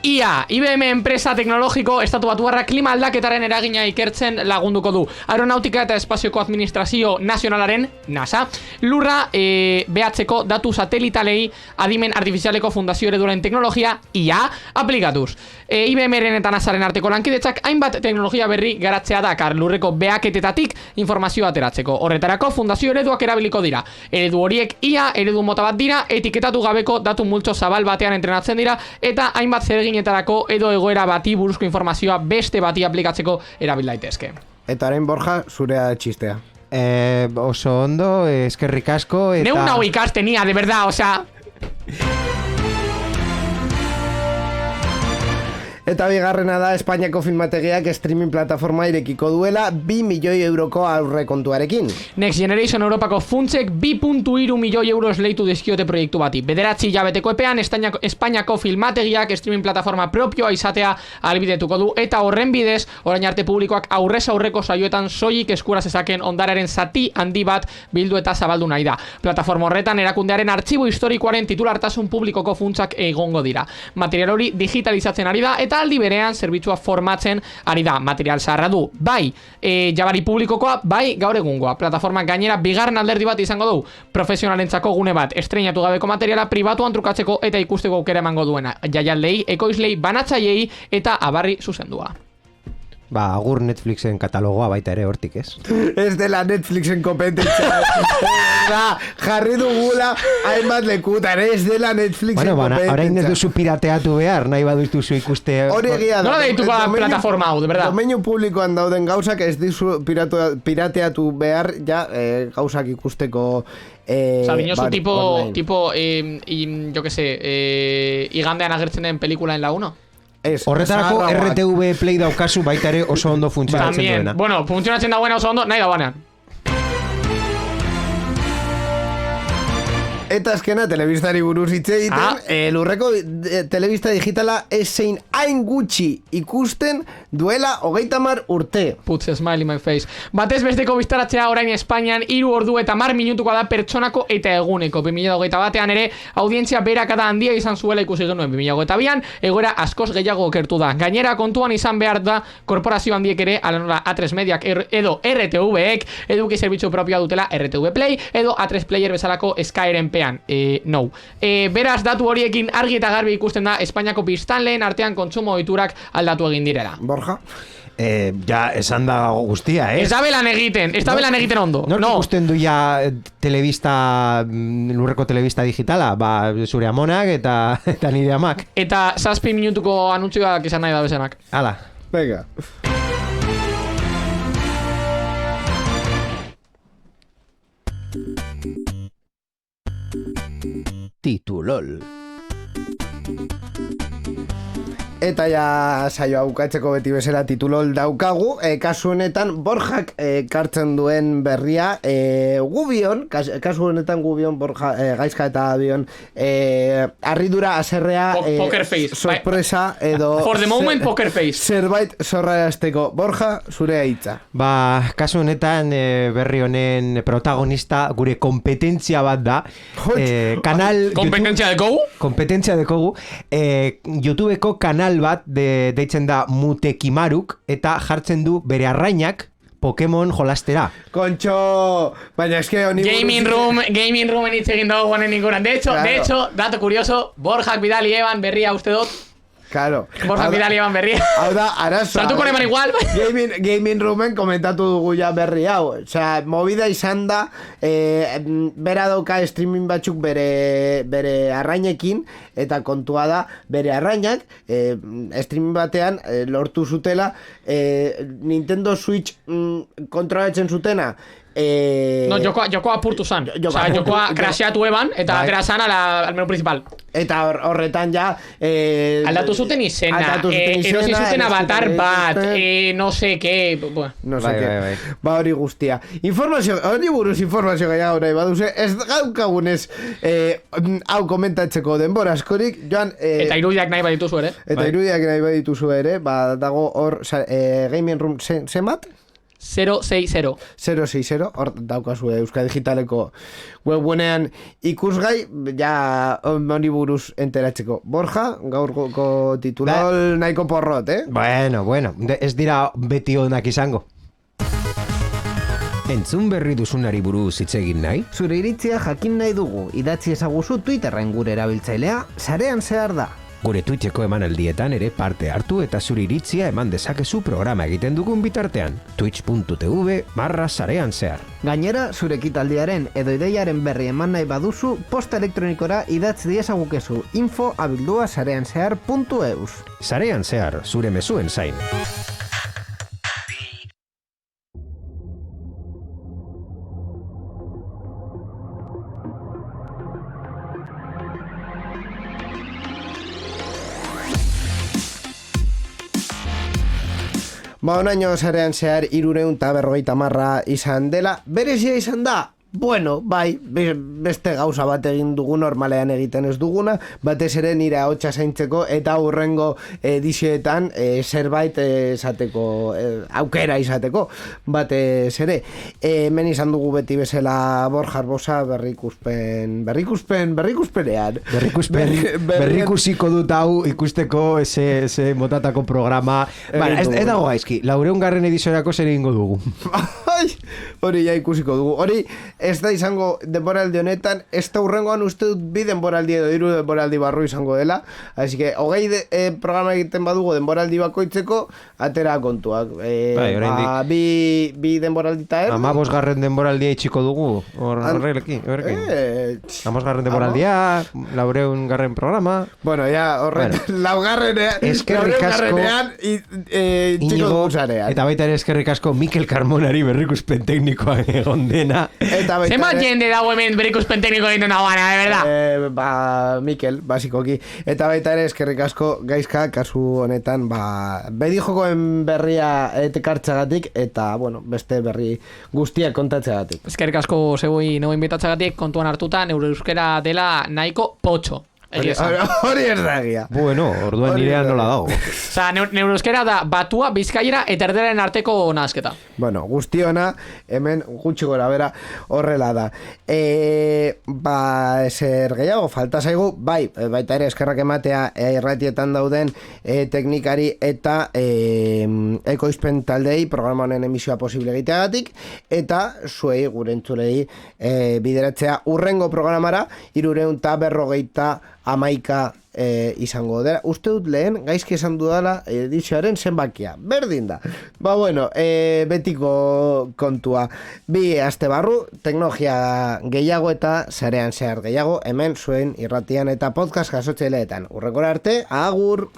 IA, IBM enpresa teknologiko estatu batuarra klima aldaketaren eragina ikertzen lagunduko du. Aeronautika eta Espazioko Administrazio Nazionalaren, NASA, lurra behatzeko datu satelitalei adimen artifizialeko fundazio ereduaren teknologia IA aplikatuz. IBM-ren eta NASAren arteko lankidetzak hainbat teknologia berri garatzea dakar lurreko behaketetatik informazioa ateratzeko. Horretarako fundazio ereduak erabiliko dira. Eredu horiek IA eredu mota bat dira, etiketatu gabeko datu multzo zabal batean entrenatzen dira eta hainbat zereginetarako edo egoera bati buruzko informazioa beste bati aplikatzeko erabil daitezke. Eta orain Borja, zurea txistea. Oso ondo, eskerrik asko eta... Neun hau ikastenia, de verdad, osea... Eta bigarrena da Espainiako filmategiak streaming plataforma irekiko duela 2 milioi euroko aurrekontuarekin. Next Generation Europako funtsek 2,3 milioi euro esleitu dizkiote proiektu bati. 9 hilabeteko epean Espainiako filmategiak streaming plataforma propioa izatea ahalbidetuko du eta horren bidez orain arte publikoak aurrez aurreko saioetan soilik eskura zezaken ondararen zati handi bat bildu eta zabaldu nahi da. Plataforma horretan erakundearen artxibo historikoaren titulartasun publikoko funtsak egongo dira. Material hori digitalizatzen ari da eta aldi berean zerbitzua formatzen ari da. Material zaharra du, bai jabari publikokoa, bai gaur egungoa. Plataformak gainera bigarren alderdi bat izango du, profesionalentzako gune bat, estreinatu gabeko materiala pribatuan trukatzeko eta ikusteko aukera emango duena. Jaialdei, ekoizlei, banatzaileei eta abarri zuzendua. Ba, agur Netflixen katalogoa baita ere hortik, ez? Ez dela Netflixen kompetentzia. Jarri dugula hainbat lekutan, ez dela Netflixen kompetentzia. Orain ez duzu pirateatu behar, nahi baduzu ikuste... Hori egia da. Nola deituko da plataforma hau, de verdad? Domeinu publikoan dauden gauzak ez dizu pirateatu behar, ja, gauzak ikusteko... Osa, binozu tipo, yo que sé, igandean agertzen den pelikula en la 1? Horretarako RTV Play daukazu baita ere oso ondo funtzionatzen duena. Bueno, funtzionatzen dagoena oso ondo, nahi dagoenean. Eta azkena, telebistari buruz hitz egiten, lurreko telebista digitala ezein hain gutxi ikusten duela 30 urte. Puts a smile in my face. Batez besteko biztaratzea orain Espainian 3 ordu eta 10 minutukoa da pertsonako eta eguneko. 2021ean ere audientzia beherakada handia izan zuela ikusi genuen. 2022an egoera askoz gehiago okertu da. Gainera kontuan izan behar da korporazio handiek ere, alanola A3 Mediak edo RTVek eduki zerbitzu propioa dutela RTV Play edo A3 Player bezalako Skyren no. Beraz, datu horiekin argi eta garbi ikusten da Espainiako biztanleen artean kontsumo ohiturak aldatu egin direla. Borja? Ja, esan da guztia, Ez da belan egiten ondo. Nork ikusten du ja lurreko telebista digitala? Ba, zure amonak eta nire amak. Eta 7 minutuko anuntzioak izan nahi da bezenak. Hala. Venga. Titulol. Eta ja saioa bukatzeko beti bezala titulol daukagu. Kasu honetan Borjak kartzen duen berria gubion, kasu honetan gubion Borja gaizka eta bion arridura aserrea poker face. Sorpresa edo for the moment poker face. Zerbait zorrarazteko. Borja, zurea hitza. Ba, kasu honetan berri honen protagonista gure kompetentzia bat da. Kanal kompetentzia dekogu? Kompetentzia dekogu. YouTubeko kanal bat deitzen da Mutekimaruk eta jartzen du bere arrainak Pokemon jolastera. Kontxo, baina eske honi Gaming roomen hitz egin dago guanen inguran. De hecho, dato curioso, Borjak bidali eban berria uste dut. Claro. Borjak bidali eban berria. Hau da, arazoa. Sartuko neman igual. Gaming roomen komentatu dugu ja berri hau. Osea, movida izan da, bera dauka streaming batzuk bere arrainekin, eta kontua da, bere arrainak, streaming batean lortu zutela, Nintendo Switch kontrolatzen zutena, no, jokoa apurtu zan. Jokoa crasheatu eban eta atera zan al menu principal. Eta horretan ja aldatu zuten izena, erosi zuten avatar bat, no sé qué. No sé qué. Ba hori guztia. Hori buruz informazio gehiago nahi baduze, ez gaukagunez hau komentatzeko denbora askorik, joan... Eta irudiak nahi badituzu ere. Eta irudiak nahi badituzu ere, ba dago hor Gaming Room zemat? 060. 060, hor daukazu Euskal Digitaleko webgunean ikusgai, ja honi buruz enteratzeko. Borja, gaurko titulol nahiko porrot, Bueno, ez dira beti onak izango. Entzun berri duzunari buruz hitz egin nahi? Zure iritzia jakin nahi dugu, idatzi ezaguzu Twitterren gure erabiltzailea, sarean zehar da. Gure Twitcheko emanaldietan ere parte hartu eta zure iritzia eman dezakezu programa egiten dugun bitartean. twitch.tv/sarean zehar. Gainera, zure ekitaldiaren edo ideiaren berri eman nahi baduzu, posta elektronikora idatz diezagukezu info@sareanzehar.eus. Sarean zehar, zure mezuen zain. Onaino sarean zehar 350 izan dela, berezia izan da? Bueno, bai, beste gauza bat egin dugu normalean egiten ez duguna, batez ere nire ahotsa zaintzeko eta hurrengo edizioetan zerbait esateko, aukera izateko, batez ere. Hemen izan dugu beti bezala Borja Arbosa berrikuspenean. Berrikusiko dut hau ikusteko ese motatako programa. Ez dago gaizki, 400. ediziorako zer egingo dugu. Hori ja ikusiko dugu. Hori ez da izango denboraldi honetan, ez da hurrengoan uste dut bi denboraldi edo 3 denboraldi barru izango dela. Así que, 20 programa egiten badugu denboraldi bakoitzeko, atera kontuak. Bi denboraldi eta 15. denboraldia itxiko dugu, horrekin. 15. denboraldia, 400. programa. Bueno, ya, laugarrenean itxiko dugu zarean. Eta baita ere eskerrik asko Mikel Carmonari berrikuspen teknikoa egon dena. Zema jende dago hemen berrikuspen tekniko egiten dagoana, de verdad? Mikel, basikoki. Eta baita ere eskerrik asko Gaizka kasu honetan, bedi jokoen berria etekartzagatik eta, beste berri guztiak kontatzagatik. Eskerrik asko zegoen nago inbitatzagatik, kontuan hartuta, neure euskera dela nahiko potxo. Hori ez da egia. Bueno, orduan nirean nola dago. Osa, neure euskera da batua, bizkaiera eta erderen arteko nahazketa. Bueno, guztiona, hemen gutxi gora bera horrela da. Zer gehiago, falta zaigu, baita ere eskerrak ematea irratietan dauden teknikari eta ekoizpen taldei programa honen emisioa posible egiteagatik, eta zuei, gure entzulei bideratzea urrengo programara 350 izango dela. Uste dut lehen gaizki esan dudala edizioaren zenbakia. Berdin da. Betiko kontua. 2 aste barru, teknologia gehiago eta sarean zehar gehiago, hemen zuen irratian eta podcast jasotzaileetan. Urrengora arte, agur!